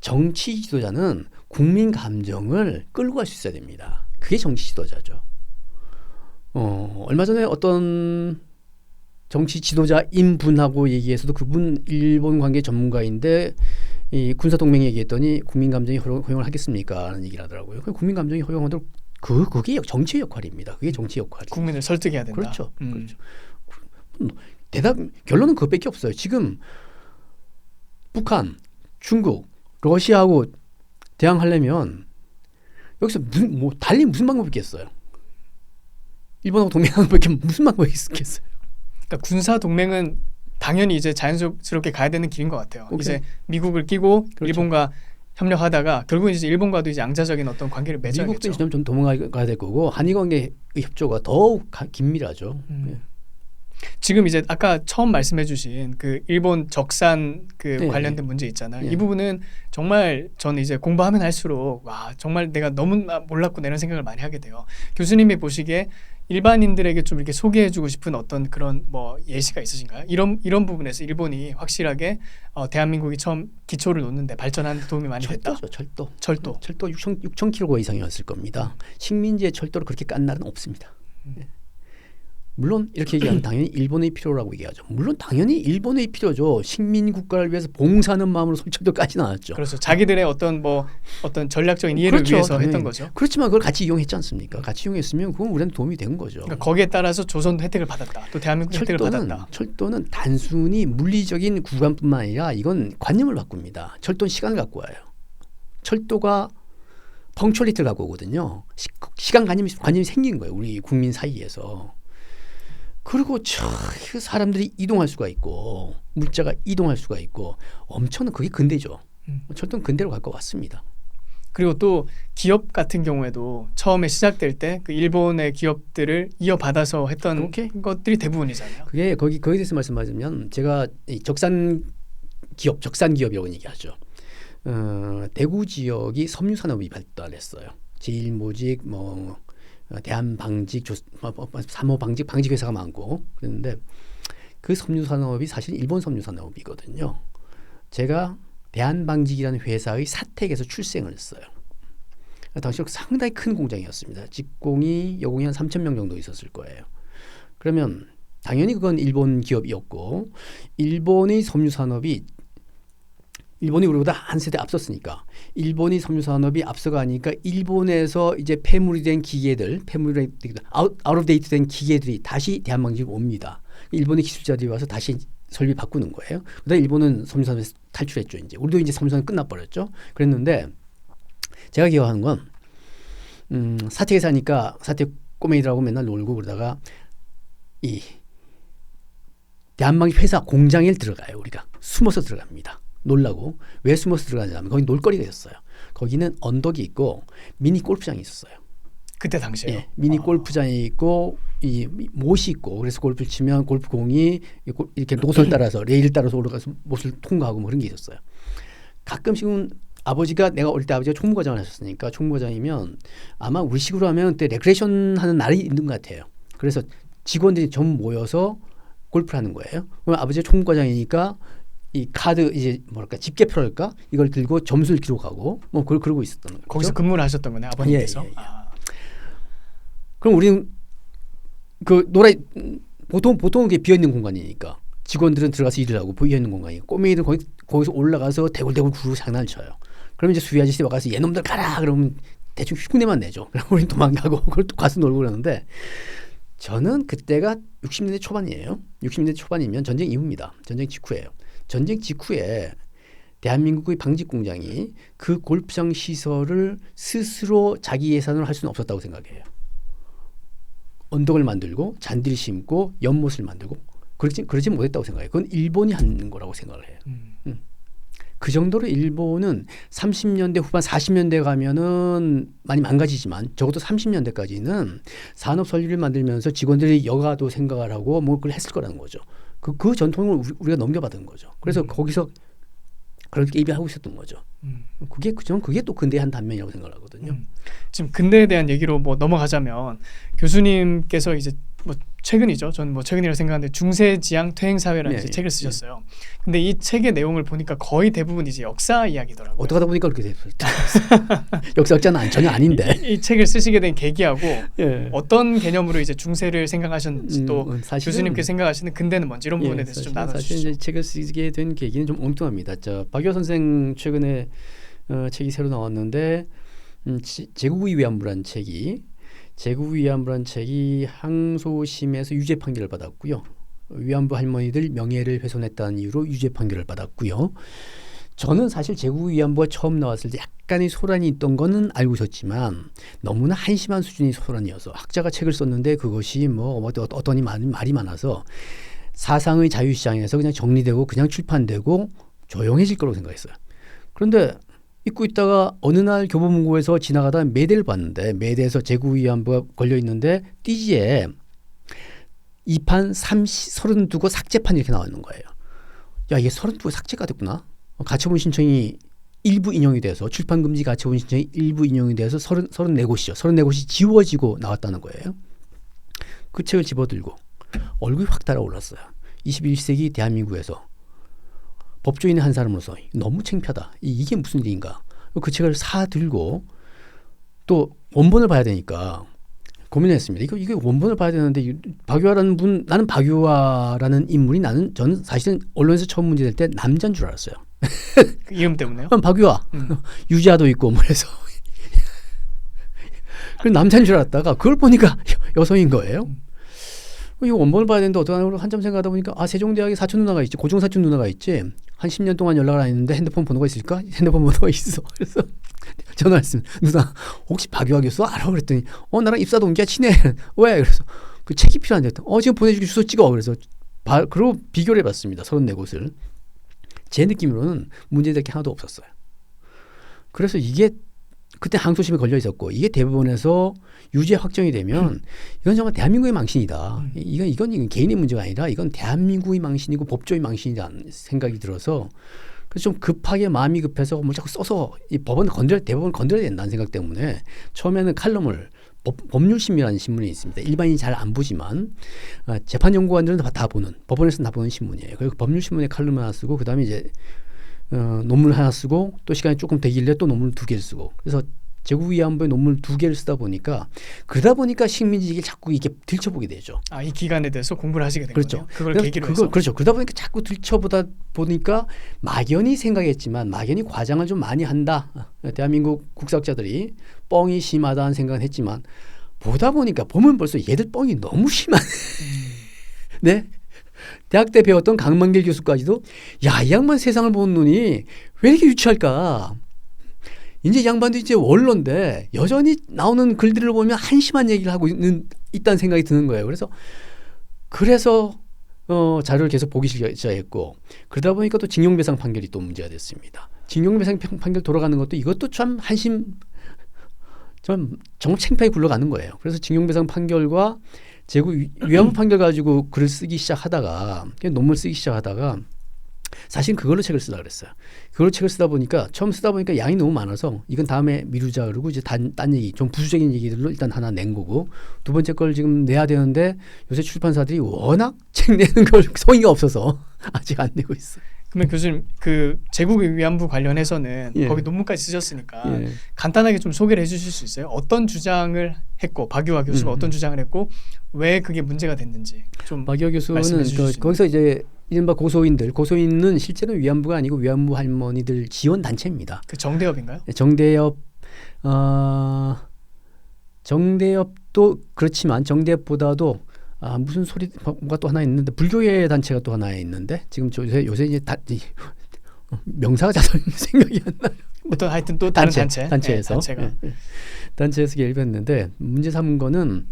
정치 지도자는 국민 감정을 끌고 갈 수 있어야 됩니다. 그게 정치 지도자죠. 얼마 전에 어떤 정치 지도자인 분하고 얘기해서도 그분 일본 관계 전문가인데 이 군사동맹 얘기했더니 국민 감정이 허용을 하겠습니까? 라는 얘기를 하더라고요. 국민 감정이 허용하도록 그게 정치의 역할입니다. 그게 정치 역할이에요. 국민을 설득해야 된다. 그렇죠. 그렇죠. 결론은 그것밖에 없어요. 지금 북한, 중국, 러시아하고 대항하려면 여기서 달리 무슨 방법이 있겠어요? 일본하고 동맹하는 것밖에 무슨 방법이 있겠어요? 그러니까 군사 동맹은 당연히 이제 자연스럽게 가야 되는 길인 것 같아요. 오케이. 이제 미국을 끼고 그렇죠. 일본과 협력하다가 결국 이제 일본과도 이제 양자적인 어떤 관계를 맺어야겠죠. 미국도 좀 도망가야 될 거고 한일 관계 협조가 더욱 긴밀하죠. 지금 이제 아까 처음 말씀해주신 그 일본 적산 그 관련된 문제 있잖아요. 이 부분은 정말 저는 이제 공부하면 할수록 와 정말 내가 너무 몰랐구나 이런 생각을 많이 하게 돼요. 교수님이 보시기에 일반인들에게 좀 이렇게 소개해주고 싶은 어떤 그런 뭐 예시가 있으신가요? 이런 부분에서 일본이 확실하게 대한민국이 처음 기초를 놓는데 발전하는 데 도움이 많이 됐다. 철도 6,000km 이상이었을 겁니다. 식민지의 철도를 그렇게 깐 나라는 없습니다. 물론 이렇게 얘기하면 당연히 일본의 필요라고 얘기하죠. 물론 당연히 일본의 필요죠. 식민 국가를 위해서 봉사하는 마음으로 철도까지 나왔죠. 그렇죠. 자기들의 어떤 전략적인 이해를 그렇죠, 위해서 당연히. 했던 거죠. 그렇지만 그걸 같이 이용했지 않습니까? 같이 이용했으면 그건 우리한테 도움이 된 거죠. 그러니까 거기에 따라서 조선도 혜택을 받았다. 또 대한민국 혜택을 받았다. 철도는 단순히 물리적인 구간뿐만 아니라 이건 관념을 바꿉니다. 철도는 시간을 갖고 와요. 철도가 펑츄얼리티를 갖고 오거든요. 시간 관념이 생긴 거예요. 우리 국민 사이에서. 그리고 사람들이 이동할 수가 있고 물자가 이동할 수가 있고 엄청난 그게 근대죠. 철도는 근대로 갈 것 같습니다. 그리고 또 기업 같은 경우에도 처음에 시작될 때 그 일본의 기업들을 이어받아서 했던 것들이 대부분이잖아요. 그게 거기에 대해서 말씀하자면 제가 적산 기업이라고 얘기하죠. 대구 지역이 섬유산업이 발달했어요. 제일모직 대한방직, 삼호방직, 방직 회사가 많고 그랬는데 그 섬유산업이 사실 일본 섬유산업이거든요. 제가 대한방직이라는 회사의 사택에서 출생을 했어요. 당시 상당히 큰 공장이었습니다. 직공이 여공이 한 3,000명 정도 있었을 거예요. 그러면 당연히 그건 일본 기업이었고 일본의 섬유산업이 일본이 우리보다 한 세대 앞섰으니까 일본이 섬유산업이 앞서가니까 일본에서 이제 폐물이 된 기계들, 아웃 오브 데이트 된 기계들이 다시 대한방직으로 옵니다. 일본의 기술자들이 와서 다시 설비 바꾸는 거예요. 그다음에 일본은 섬유산업에서 탈출했죠. 이제 우리도 이제 섬유산업 끝나버렸죠. 그랬는데 제가 기억하는 건 사택에 사니까 사택 꼬맹이들하고 맨날 놀고 그러다가 이 대한방직 회사 공장에 들어가요. 우리가 숨어서 들어갑니다. 놀라고. 왜 숨어서 들어가냐면 거기 놀거리가 있었어요. 거기는 언덕이 있고 미니 골프장이 있었어요. 그때 당시에요. 예, 미니 골프장이 있고 이 못이 있고 그래서 골프 치면 골프공이 이렇게 노선을 따라서 레일을 따라서 올라가서 못을 통과하고 뭐 그런 게 있었어요. 가끔씩은 아버지가 내가 어릴 때 아버지가 총무과장을 하셨으니까 총무과장이면 아마 우리식으로 하면 그때 레크레이션 하는 날이 있는 것 같아요. 그래서 직원들이 전부 모여서 골프를 하는 거예요. 그럼 아버지가 총무과장이니까 이 카드 이제 뭐랄까 집게표랄까 이걸 들고 점수를 기록하고 뭐 그러고 있었던 거죠. 거기서 근무를 하셨던 거네 아버님께서. 예, 예, 예. 그럼 우리는 그 보통 그게 비어 있는 공간이니까 직원들은 들어가서 일을 하고 비어 있는 공간이고 꼬맹이들 거기서 올라가서 대굴대굴 구르고 장난을 쳐요. 그러면 이제 수위 아저씨 와가서 얘놈들 가라 그러면 대충 흉내만 내죠. 그럼 우리는 도망가고 그걸 또 가서 놀고 그러는데 저는 그때가 60년대 초반이에요. 60년대 초반이면 전쟁 이후입니다. 전쟁 직후예요. 전쟁 직후에 대한민국의 방직공장이 그 골프장 시설을 스스로 자기 예산으로 할 수는 없었다고 생각해요. 언덕을 만들고 잔디를 심고 연못을 만들고 그러지 못했다고 생각해요. 그건 일본이 하는 거라고 생각을 해요. 그 정도로 일본은 30년대 후반 40년대 가면은 많이 망가지지만 적어도 30년대까지는 산업 설비를 만들면서 직원들이 여가도 생각을 하고 뭐 그걸 했을 거라는 거죠. 그 전통을 우리가 넘겨받은 거죠. 그래서 거기서 그렇게 예비하고 있었던 거죠. 저는 그게 또 근대의 한 단면이라고 생각을 하거든요. 지금 근대에 대한 얘기로 뭐 넘어가자면 교수님께서 이제 뭐 최근이죠. 저는 뭐 최근이라고 생각하는데 중세지향 퇴행사회라는 네, 이제 책을 쓰셨어요. 근데 이 책의 내용을 보니까 거의 대부분 이제 역사 이야기더라고요. 어떻게 하다 보니까 그렇게 됐어요. 역사학자는 전혀 아닌데. 이 책을 쓰시게 된 계기하고 예. 어떤 개념으로 이제 중세를 생각하셨는지 또 사실은, 교수님께 생각하시는 근대는 뭔지 이런 부분에 대해서 좀 나눠주시죠. 사실 이제 책을 쓰게 된 계기는 좀 엉뚱합니다. 박유화 선생 최근에 책이 새로 나왔는데 제국의 위안부란 책이 항소심에서 유죄 판결을 받았고요. 위안부 할머니들 명예를 훼손했다는 이유로 유죄 판결을 받았고요. 저는 사실 제국의 위안부가 처음 나왔을 때 약간의 소란이 있던 거는 알고 있었지만 너무나 한심한 수준의 소란이어서 학자가 책을 썼는데 그것이 뭐 어떠니 말이 많아서 사상의 자유시장에서 그냥 정리되고 그냥 출판되고 조용해질 거라고 생각했어요. 그런데 읽고 있다가 어느 날 교보문고에서 지나가다 매대를 봤는데 매대에서 제국위안부가 걸려 있는데 띠지에 2판 32고 삭제판 이렇게 나와 있는 거예요. 야, 이게 32개 삭제가 됐구나. 가처분 신청이 일부 인용이 돼서 출판금지 가처분 신청이 일부 인용이 돼서 34곳이죠. 34곳이 지워지고 나왔다는 거예요. 그 책을 집어들고 얼굴이 확 달아올랐어요. 21세기 대한민국에서 법조인의 한 사람으로서 너무 창피하다. 이게 무슨 일인가. 그 책을 사들고 또 원본을 봐야 되니까 고민했습니다. 이거 원본을 봐야 되는데 박유화라는 분, 나는 박유화라는 인물이 저는 사실은 언론에서 처음 문제될 때 남자인 줄 알았어요. 그 이름 때문에요? 박유화, 유자도 있고 뭐 해서 그 남자인 줄 알았다가 그걸 보니까 여성인 거예요. 이거 원본을 봐야 되는데 어떡하나 한참 생각하다 보니까 세종대학에 사촌 누나가 있지. 고종 사촌 누나가 있지. 한 10년 동안 연락을 안 했는데 핸드폰 번호가 있을까? 핸드폰 번호가 있어. 그래서 전화했습니다. 누나 혹시 박유화 교수 알아? 그랬더니 나랑 입사 동기야 친해. 왜? 그래서 그 책이 필요한데 지금 보내주기 주소 찍어. 그래서 그리고 비교를 해봤습니다. 34곳을. 제 느낌으로는 문제될 게 하나도 없었어요. 그래서 이게 그때 항소심에 걸려 있었고 이게 대법원에서 유죄 확정이 되면 이건 정말 대한민국의 망신이다. 이건 개인의 문제가 아니라 이건 대한민국의 망신이고 법조의 망신이라는 생각이 들어서 그래서 좀 급하게 마음이 급해서 뭐 자꾸 써서 이 대법원을 건드려야 된다는 생각 때문에 처음에는 칼럼을 법률신문이라는 신문이 있습니다. 일반인이 잘 안 보지만 재판연구관들은 다 보는 법원에서는 다 보는 신문이에요. 그리고 법률신문에 칼럼을 하나 쓰고 그다음에 이제 논문 하나 쓰고 또 시간이 조금 되길래 또 논문을 2개를 쓰고 그래서 제국위안부의 논문을 2개를 쓰다 보니까 그러다 보니까 식민지를 자꾸 이렇게 들춰보게 되죠. 이 기간에 대해서 공부를 하시게 된 그렇죠. 거네요. 그걸 계기로 해서. 그렇죠. 그러다 보니까 자꾸 들춰보다 보니까 막연히 생각했지만 막연히 과장을 좀 많이 한다. 대한민국 국사학자들이 뻥이 심하다는 생각은 했지만 보다 보니까 보면 벌써 얘들 뻥이 너무 심한 네? 대학 때 배웠던 강만길 교수까지도 이 양반 세상을 보는 눈이 왜 이렇게 유치할까. 이제 양반도 이제 원로인데 여전히 나오는 글들을 보면 한심한 얘기를 하고 있다는 생각이 드는 거예요. 그래서 자료를 계속 보기 시작했고 그러다 보니까 또 징용배상 판결이 또 문제가 됐습니다. 징용배상 판결 돌아가는 것도 이것도 참 전 정말 창피하게 굴러가는 거예요. 그래서 징용배상 판결과 재구 위안부 판결 가지고 글을 쓰기 시작하다가 논문 쓰기 시작하다가 사실 그걸로 책을 쓰다 그랬어요. 그걸로 책을 쓰다 보니까 처음 쓰다 보니까 양이 너무 많아서 이건 다음에 미루자 그러고 이제 딴 얘기 좀 부수적인 얘기들로 일단 하나 낸 거고 두 번째 걸 지금 내야 되는데 요새 출판사들이 워낙 책 내는 걸 성의가 없어서 아직 안 내고 있어요. 그러면 교수님 그 제국 위안부 관련해서는 예. 거기 논문까지 쓰셨으니까 예. 간단하게 좀 소개를 해주실 수 있어요? 어떤 주장을 했고 박유화 교수가 어떤 주장을 했고 왜 그게 문제가 됐는지 좀 박유화 교수는 말씀해 주실 수 있나요? 거기서 이제 이른바 고소인은 실제로 위안부가 아니고 위안부 할머니들 지원 단체입니다. 그 정대협인가요? 정대협도 그렇지만 정대협보다도 무슨 소리 뭐가 또 하나 있는데 불교계 단체가 또 하나 있는데 지금 요새 이제 명사가 잘 생각이 안 나요. 어떤 하여튼 또 다른 단체에서 단체가 단체에서 개입했는데 문제 삼은 거는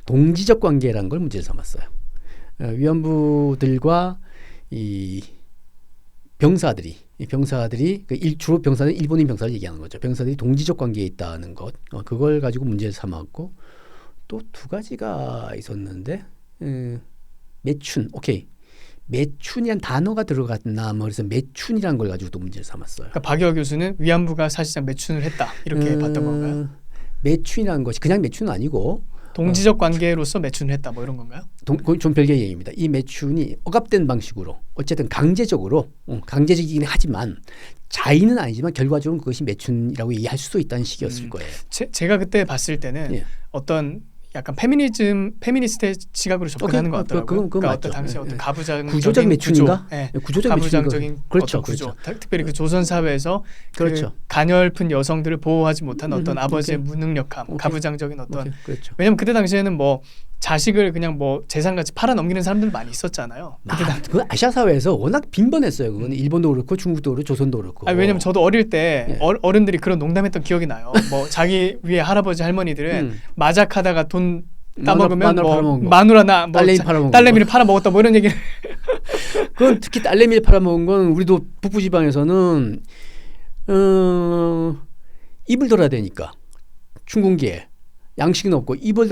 동지적 관계라는 걸 문제 삼았어요. 위안부들과 이 병사들이 주로 병사는 일본인 병사를 얘기하는 거죠. 병사들이 동지적 관계에 있다는 것 그걸 가지고 문제를 삼았고 또 두 가지가 있었는데 매춘 매춘이란 단어가 들어갔나 뭐 그래서 매춘이라는 걸 가지고 또 문제를 삼았어요. 그러니까 박유화 교수는 위안부가 사실상 매춘을 했다 이렇게 봤던 건가요? 매춘이라는 것이 그냥 매춘은 아니고 동지적 관계로서 매춘을 했다 뭐 이런 건가요? 좀 별개의 얘기입니다. 이 매춘이 억압된 방식으로 어쨌든 강제적이긴 하지만 자의는 아니지만 결과적으로 그것이 매춘이라고 얘기할 수도 있다는 식이었을 거예요. 제가 그때 봤을 때는 예. 어떤 약간 페미니스트의 시각으로 접근하는 것 같더라고요. 그건 그러니까 맞죠. 어떤 당시 어떤 가부장적인 구조적 매춘인가? 구조, 가부장적인 그렇죠, 어떤 구조. 그렇죠. 특별히 그 조선 사회에서 그렇죠. 그 가냘픈 여성들을 보호하지 못한 어떤 아버지의 오케이. 무능력함, 오케이. 가부장적인 어떤 그렇죠. 왜냐면 그때 당시에는 뭐 자식을 그냥 뭐 재산같이 팔아 넘기는 사람들 많이 있었잖아요. 그 아시아 사회에서 워낙 빈번했어요. 그건 일본도 그렇고 중국도 그렇고 조선도 그렇고. 왜냐면 저도 어릴 때 예. 어른들이 그런 농담했던 기억이 나요. 뭐 자기 위에 할아버지 할머니들은 마작하다가 돈 따먹으면 뭐 마누라나 뭐 딸내미를 팔아먹었다 뭐 이런 얘기를. 그건 특히 딸내미를 팔아먹은 건 우리도 북부지방에서는 입을 들어야 되니까 춘궁기에 양식은 없고 입을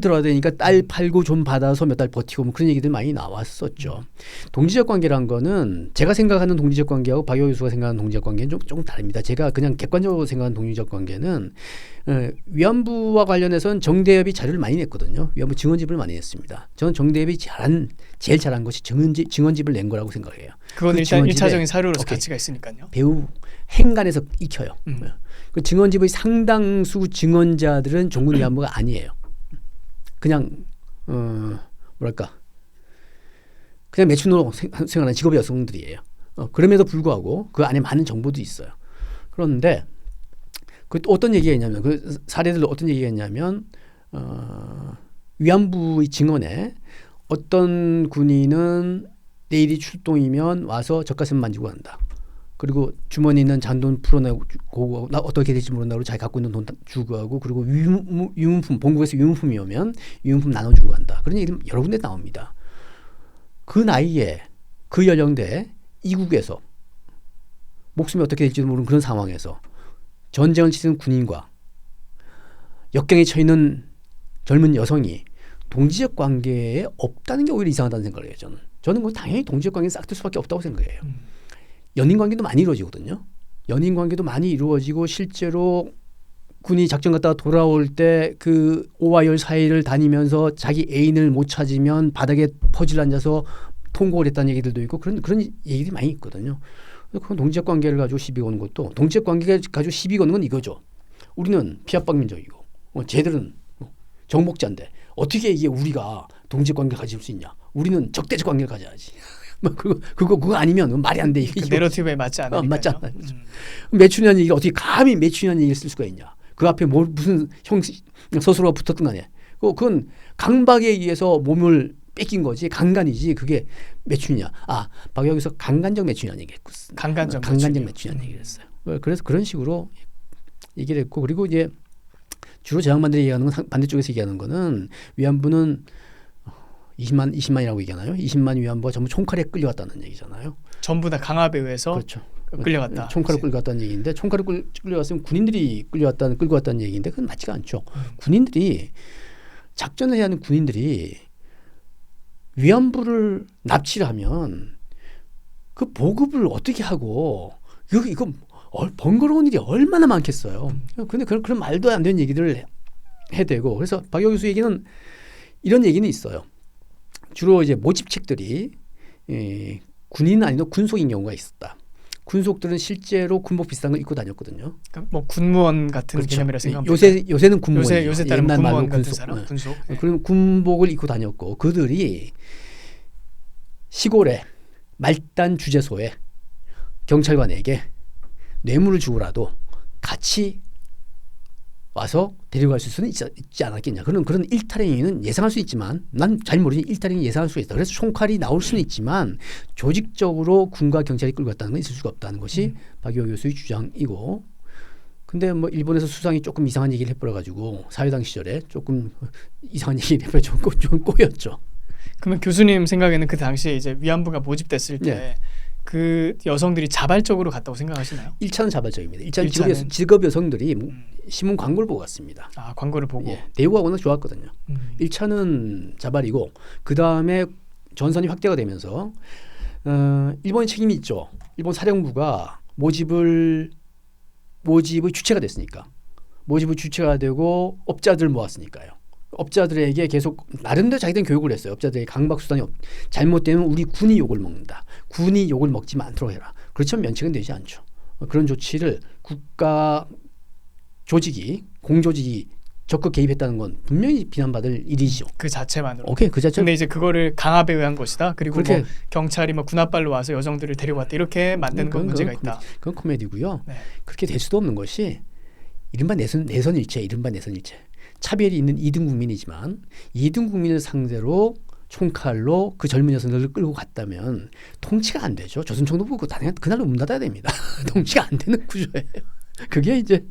들어야 되니까 딸 팔고 좀 받아서 몇 달 버티고 뭐 그런 얘기들 많이 나왔었죠. 동지적 관계란 거는 제가 생각하는 동지적 관계하고 박유화 교수가 생각하는 동지적 관계는 조금 다릅니다. 제가 그냥 객관적으로 생각하는 동지적 관계는 위안부와 관련해서는 정대협이 자료를 많이 냈거든요. 위안부 증언집을 많이 냈습니다. 저는 정대협이 제일 잘한 것이 증언집을 낸 거라고 생각해요. 그건 그 일단 증언집에 1차적인 사료로서 가치가 있으니까요. 배우 행간에서 익혀요. 그 증언집의 상당수 증언자들은 종군 위안부가 아니에요. 그냥 뭐랄까 그냥 매춘으로 생활하는 직업의 여성들이에요. 그럼에도 불구하고 그 안에 많은 정보도 있어요. 그런데 그 어떤 얘기가 있냐면 그 사례들로 어떤 얘기가 있냐면 위안부의 증언에 어떤 군인은 내일이 출동이면 와서 젖가슴 만지고 간다. 그리고 주머니에 있는 잔돈 풀어내고 나 어떻게 될지 모른다고 자기 갖고 있는 돈 주고 하고 그리고 유문품 본국에서 유문품이 오면 유문품 나눠주고 간다. 그런 얘기는 여러 군데 나옵니다. 그 나이에 그 연령대에 이국에서 목숨이 어떻게 될지도 모르는 그런 상황에서 전쟁을 치르는 군인과 역경에 처있는 젊은 여성이 동지적 관계에 없다는 게 오히려 이상하다는 생각을 해요. 저는 뭐 당연히 동지적 관계는 싹 들 수밖에 없다고 생각해요. 연인 관계도 많이 이루어지거든요. 연인 관계도 많이 이루어지고 실제로 군이 작전 갔다가 돌아올 때 그 5와 10 사이를 다니면서 자기 애인을 못 찾으면 바닥에 퍼질 앉아서 통곡을 했다는 얘기들도 있고 그런 얘기들이 많이 있거든요. 그건 동지적 관계를 가지고 시비 거는 것도 동지적 관계를 가지고 시비 거는 건 이거죠. 우리는 피압박 민족이고 쟤들은 정복자인데 어떻게 이게 우리가 동지적 관계를 가질 수 있냐. 우리는 적대적 관계를 가져야지. 그거 아니면 말이 안 돼. 그 내러티브에 맞지 않으니까요. 맞지 않아. 매춘이라는 얘기를 어떻게 감히 매춘이라는 얘기를 쓸 수가 있냐. 그 앞에 무슨 서술어가 붙었든 간에 그건 강박에 의해서 몸을 뺏긴 거지 강간이지 그게 매춘이냐. 박유화 교수가 강간적 매춘이라는 얘기했고 강간적 매춘이라는 얘기를 했어요. 그래서 그런 식으로 얘기를 했고 그리고 이제 주로 제 양반들이 얘기하는 건 반대쪽에서 얘기하는 거는 위안부는 20만이라고 얘기하나요? 20만 위안부가 전부 총칼에 끌려갔다는 얘기잖아요. 전부 다 강압에 의해서 그렇죠. 끌려갔다. 총칼로 끌려갔다는 얘기인데 총칼로 끌려갔으면 군인들이 끌고 왔다는 얘기인데 그건 맞지가 않죠. 군인들이 작전을 해야 하는 군인들이 위안부를 납치를 하면 그 보급을 어떻게 하고 이거 번거로운 일이 얼마나 많겠어요. 근데 그런 말도 안 되는 얘기들을 해야 되고 그래서 박여 교수 얘기는 이런 얘기는 있어요. 주로 이제 모집책들이 군인 아니면 군속인 경우가 있었다. 군속들은 실제로 군복 비슷한 걸 입고 다녔거든요. 그러니까 뭐 군무원 같은 그렇죠. 개념이라 생각하면 요새는 군무원. 요새 따르면 군무원 같은 사람 군속. 그럼 군복을 입고 다녔고 그들이 시골에 말단 주재소에 경찰관에게 뇌물을 주고라도 같이 와서 데려갈 수는 있지 않았겠냐. 그런 일탈행위는 예상할 수 있지만 난 잘 모르니 일탈행위 예상할 수 있다. 그래서 총칼이 나올 수는 있지만 조직적으로 군과 경찰이 끌고 갔다는 건 있을 수가 없다는 것이 박유호 교수의 주장이고 근데 뭐 일본에서 수상이 조금 이상한 얘기를 해버려가지고 사회당 시절에 조금 이상한 얘기를 해버려 좀 꼬였죠. 그러면 교수님 생각에는 그 당시에 이제 위안부가 모집됐을 때 그 여성들이 자발적으로 갔다고 생각하시나요? 1차는 자발적입니다. 1차는 직업 여성들이 신문 광고를 보고 갔습니다. 아, 광고를 보고. 대우가 워낙 좋았거든요. 1차는 자발이고 그 다음에 전선이 확대가 되면서 일본의 책임이 있죠. 일본 사령부가 모집의 주체가 됐으니까. 모집의 주체가 되고 업자들 모았으니까요. 업자들에게 계속 나름대로 자기들은 교육을 했어요. 업자들에게 강박수단이 잘못되면 우리 군이 욕을 먹는다. 군이 욕을 먹지 않도록 해라. 그렇지만 면책은 되지 않죠. 그런 조치를 국가 조직이 공조직이 적극 개입했다는 건 분명히 비난받을 일이죠. 그 자체만으로. 오케이, 그 자체. 근데 이제 그거를 강압에 의한 것이다. 그리고 뭐 경찰이 뭐 군합발로 와서 여성들을 데려왔다. 이렇게 만드는 건 문제가 있다. 그건 코미디고요. 그렇게 될 수도 없는 것이 이른바 내선일체, 차별이 있는 2등 국민이지만 2등 국민을 상대로 총칼로 그 젊은 여성들을 끌고 갔다면 통치가 안 되죠. 조선총독부 그날로 문 닫아야 됩니다. 통치가 안 되는 구조예요. 그게 이제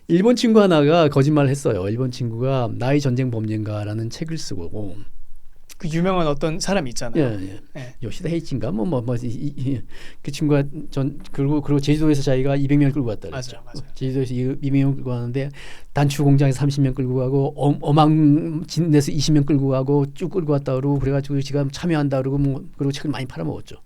일본 친구 하나가 거짓말을 했어요. 일본 친구가 나의 전쟁 범죄인가라는 책을 쓰고 그 유명한 어떤 사람이 있잖아요. 요시다 헤이치인가 그 친구가 그리고 제주도에서 자기가 200명 끌고 갔다 그랬죠. 맞아요. 제주도에서 200명 끌고 가는데 단추 공장에서 30명 끌고 가고 어망진에서 20명 끌고 가고 쭉 끌고 갔다 그러고 그래가지고 지금 참여한다 그러고 그리고 책을 많이 팔아먹었죠.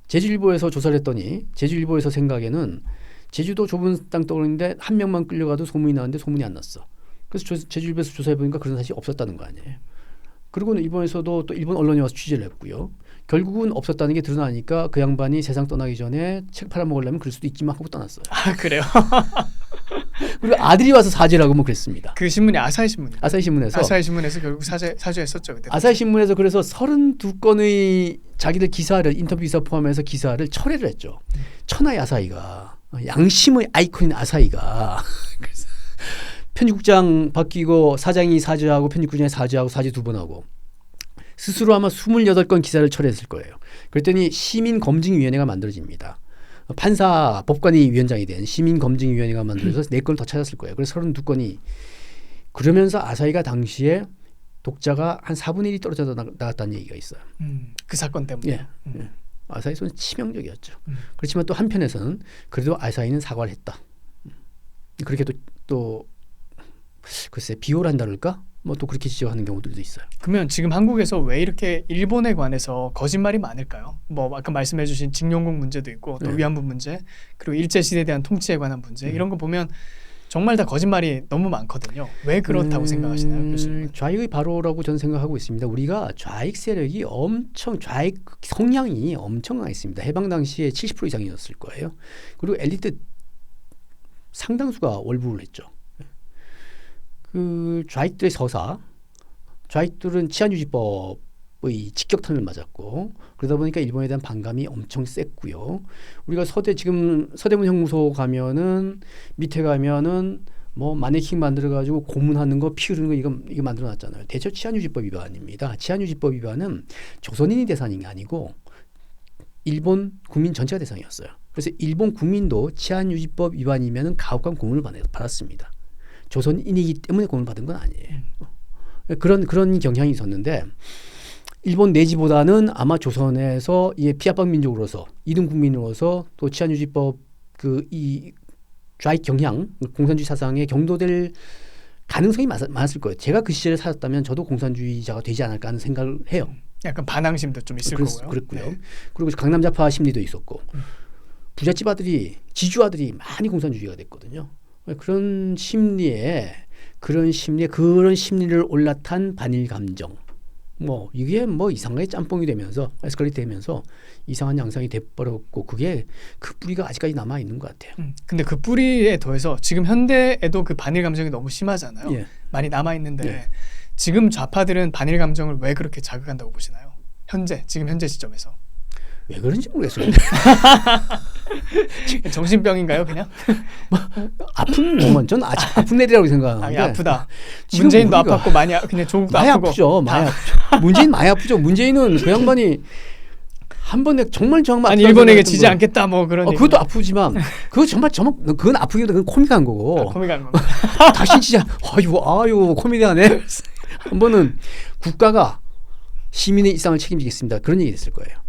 제주일보에서 조사를 했더니 제주일보에서 생각에는 제주도 좁은 땅 떠오르는데 한 명만 끌려가도 소문이 나는데 소문이 안 났어. 그래서 제주일보에서 조사해 보니까 그런 사실이 없었다는 거 아니에요. 그리고는 일본에서도 또 일본 언론이 와서 취재를 했고요. 결국은 없었다는 게 드러나니까 그 양반이 세상 떠나기 전에 책 팔아먹으려면 그럴 수도 있지만 하고 떠났어요. 아, 그래요? 그리고 아들이 와서 사죄를 하고 뭐 그랬습니다. 그 신문이 아사히신문이에요. 아사히신문에서 결국 사죄했었죠. 그때. 아사히신문에서 그래서 32건의 자기들 기사를 인터뷰 기사 포함해서 기사를 철회를 했죠. 천하의 아사히가 양심의 아이콘인 아사히가 그래서 편집국장 바뀌고 사장이 사죄하고 편집국장이 사죄하고 사죄 2번 하고 스스로 아마 28건 기사를 철회했을 거예요. 그랬더니 시민검증위원회가 만들어집니다. 판사 법관이 위원장이 된 시민검증위원회가 만들어서 4건을 더 찾았을 거예요. 그래서 32건이 그러면서 아사히가 당시에 독자가 한 4분의 1이 떨어져 나갔다는 얘기가 있어요. 그 사건 때문에. 아사히 손은 치명적이었죠. 그렇지만 또 한편에서는 그래도 아사히는 사과를 했다. 그렇게 또 글쎄 비호란다 그럴까? 뭐 또 그렇게 지적하는 경우들도 있어요. 그러면 지금 한국에서 왜 이렇게 일본에 관해서 거짓말이 많을까요? 뭐 아까 말씀해주신 징용국 문제도 있고 또 위안부 문제 그리고 일제시대에 대한 통치에 관한 문제 이런 거 보면 정말 다 거짓말이 너무 많거든요. 왜 그렇다고 생각하시나요, 교수님? 좌익의 바로라고 저는 생각하고 있습니다. 우리가 좌익 세력이 좌익 성향이 엄청 있습니다. 해방 당시에 70% 이상이었을 거예요. 그리고 엘리트 상당수가 월부를 했죠. 그 좌익들의 좌익들은 치안유지법의 직격탄을 맞았고 그러다 보니까 일본에 대한 반감이 엄청 셌고요. 우리가 지금 서대문 형무소 가면은 밑에 가면은 뭐 마네킹 만들어 가지고 고문하는 거 피 흐르는 거 이거 만들어 놨잖아요. 대체 치안유지법 위반입니다. 치안유지법 위반은 조선인이 대상이 아니고 일본 국민 전체가 대상이었어요. 그래서 일본 국민도 치안유지법 위반이면은 가혹한 고문을 받았습니다. 조선인이기 때문에 고문을 받은 건 아니에요. 그런 경향이 있었는데 일본 내지보다는 아마 조선에서 이 피압방 민족으로서 이등 국민으로서 또 치안유지법 그 이 좌익 경향 공산주의 사상에 경도될 가능성이 많았을 거예요. 제가 그 시절에 살았다면 저도 공산주의자가 되지 않을까 하는 생각을 해요. 약간 반항심도 좀 있을 거고요. 그랬고요. 네. 그리고 강남좌파 심리도 있었고 부잣집 아들이 지주아들이 많이 공산주의가 됐거든요. 그런 심리에 그런 심리를 올라탄 반일 감정. 뭐 이게 뭐 이상하게 짬뽕이 되면서 에스컬레이트 되면서 이상한 양상이 돼버렸고 그게 그 뿌리가 아직까지 남아 있는 것 같아요. 근데 그 뿌리에 더해서 지금 현대에도 그 반일 감정이 너무 심하잖아요. 예. 많이 남아 있는데 예. 지금 좌파들은 반일 감정을 왜 그렇게 자극한다고 보시나요? 지금 현재 시점에서 왜 그런지 모르겠어요. 정신병인가요, 그냥? 아픈 놈은 전 아픈 애들이라고 생각하는데. 아프다. 지금 문재인도 우리가 아팠고 그냥 조국도 많이 아프고. 아프죠. 많이 아프죠. 문재인 많이 아프죠. 문재인은 그 양반이 한 번에 정말 아니 일본에게 지지 않겠다 뭐 그런. 그것도 아프지만 그거 정말 그건 아프기보다 그건 코믹한 거고. 코믹한 거. 다시 진짜 아유 코미디하네. 한 번은 국가가 시민의 일상을 책임지겠습니다. 그런 얘기 했을 거예요.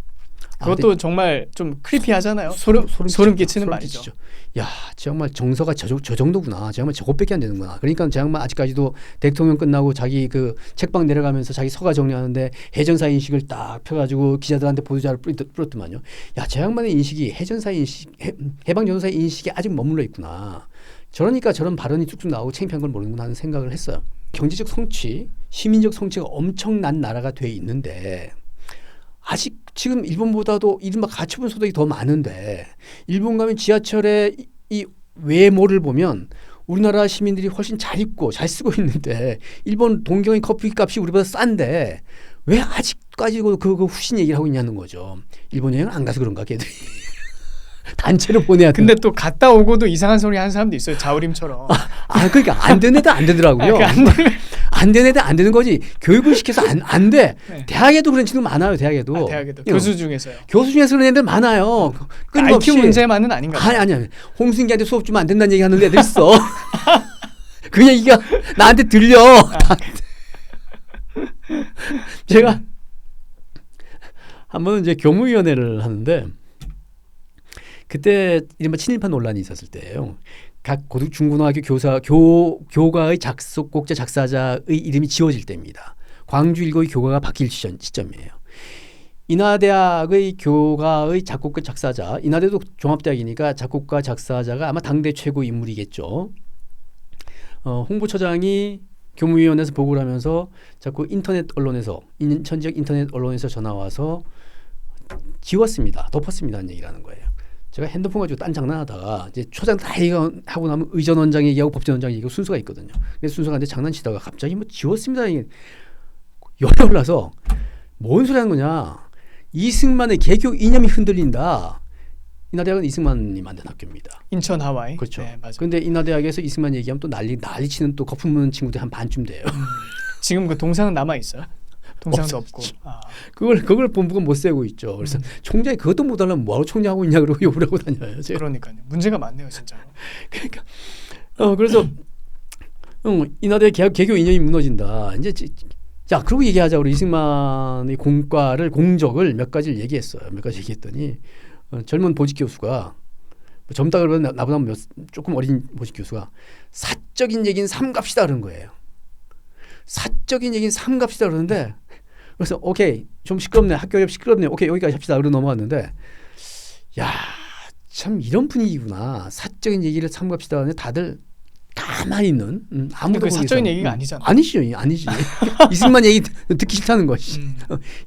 그것도 정말 좀 크리피하잖아요. 소름 끼치는 말이죠. 야, 정말 정서가 저 정도구나. 정말 저것밖에 안 되는구나. 그러니까 정말 아직까지도 대통령 끝나고 자기 그 책방 내려가면서 자기 서가 정리하는데 해전사 인식을 딱 펴가지고 기자들한테 보도자를 뿌렸더만요. 야, 저 양반의 인식이 해전사 인식, 해방전사 인식이 아직 머물러 있구나. 저러니까 저런 발언이 뚝뚝 나오고 창피한 걸 모르는구나 하는 생각을 했어요. 경제적 성취, 시민적 성취가 엄청난 나라가 돼 있는데 아직 지금 일본보다도 이른바 가처분 소득이 더 많은데 일본 가면 지하철에 이 외모를 보면 우리나라 시민들이 훨씬 잘 입고 잘 쓰고 있는데 일본 동경의 커피값이 우리보다 싼데 왜 아직까지도 그 후신 얘기를 하고 있냐는 거죠. 일본 여행을 안 가서 그런가 걔들이. 단체로 보내야 돼. 근데 또 갔다 오고도 이상한 소리 하는 사람도 있어요. 자우림처럼. 그러니까 안 되는 애들 안 되더라고요. 안 되는 애들 안 되는 거지. 교육을 시켜서 안 돼. 네. 대학에도 그런 친구 많아요. 대학에도. 대학에도. 교수 중에서요. 교수 중에서 그런 애들 많아요. IQ 문제만은 아닌가요? 아니. 홍승기한테 수업 주면 안 된다는 얘기 하는 애들 있어. 그 얘기가 나한테 들려. 제가 한 번은 이제 교무위원회를 하는데 그때 이른바 친일파 논란이 있었을 때예요. 각 중고등학교 교과의 작곡자 작사자의 이름이 지워질 때입니다. 광주 일고의 교과가 바뀔 시점이에요. 인하대학의 교과의 작곡가 작사자, 인하대도 종합대학이니까 작곡가 작사자가 아마 당대 최고 인물이겠죠. 홍보처장이 교무위원회에서 보고를 하면서 자꾸 인터넷 언론에서 인천 지역 인터넷 언론에서 전화 와서 지웠습니다. 덮었습니다. 하는 얘기를 하는 거예요. 제가 핸드폰 가지고 딴 장난하다가 이제 초장 다 얘기하고 나면 의전원장 얘기하고 법전원장 얘기하고 순서가 있거든요. 그래서 순서가 이제 장난치다가 갑자기 뭐 지웠습니다. 열이 올라서 뭔 소리 하는 거냐. 이승만의 개교 이념이 흔들린다. 인하대학은 이승만이 만든 학교입니다. 인천 하와이. 그렇죠. 네, 맞아요. 그런데 인하대학에서 이승만 얘기하면 또 난리치는 또 거품 무는 친구들이 한 반쯤 돼요. 지금 그 동상은 남아 있어요? 동상도 없고. 그걸 본부가 못 세고 있죠. 그래서 총장이 그것도 못 하려면 뭐하러 총장하고 있냐 그러고 욕을 하고 다녀요. 제가. 그러니까요. 문제가 많네요, 진짜. 그러니까 그래서 인하대 개교 이념이 무너진다. 이제 자 그러고 얘기하자. 우리 이승만의 공적을 몇 가지를 얘기했어요. 몇 가지 얘기했더니 젊은 보직 교수가 젊다 그러면 나보다 조금 어린 보직 교수가 사적인 얘기는 삼갑시다 그런 거예요. 사적인 얘기는 삼갑시다 그러는데 그래서 오케이 좀 시끄럽네 학교 옆 시끄럽네 오케이 여기까지 합시다 그러고 넘어왔는데 야 참 이런 분위기구나 사적인 얘기를 삼갑시다 하는데 다들 가만히 있는 아무도 사적인 얘기가 아니잖아. 아니지 이승만 얘기 듣기 싫다는 것이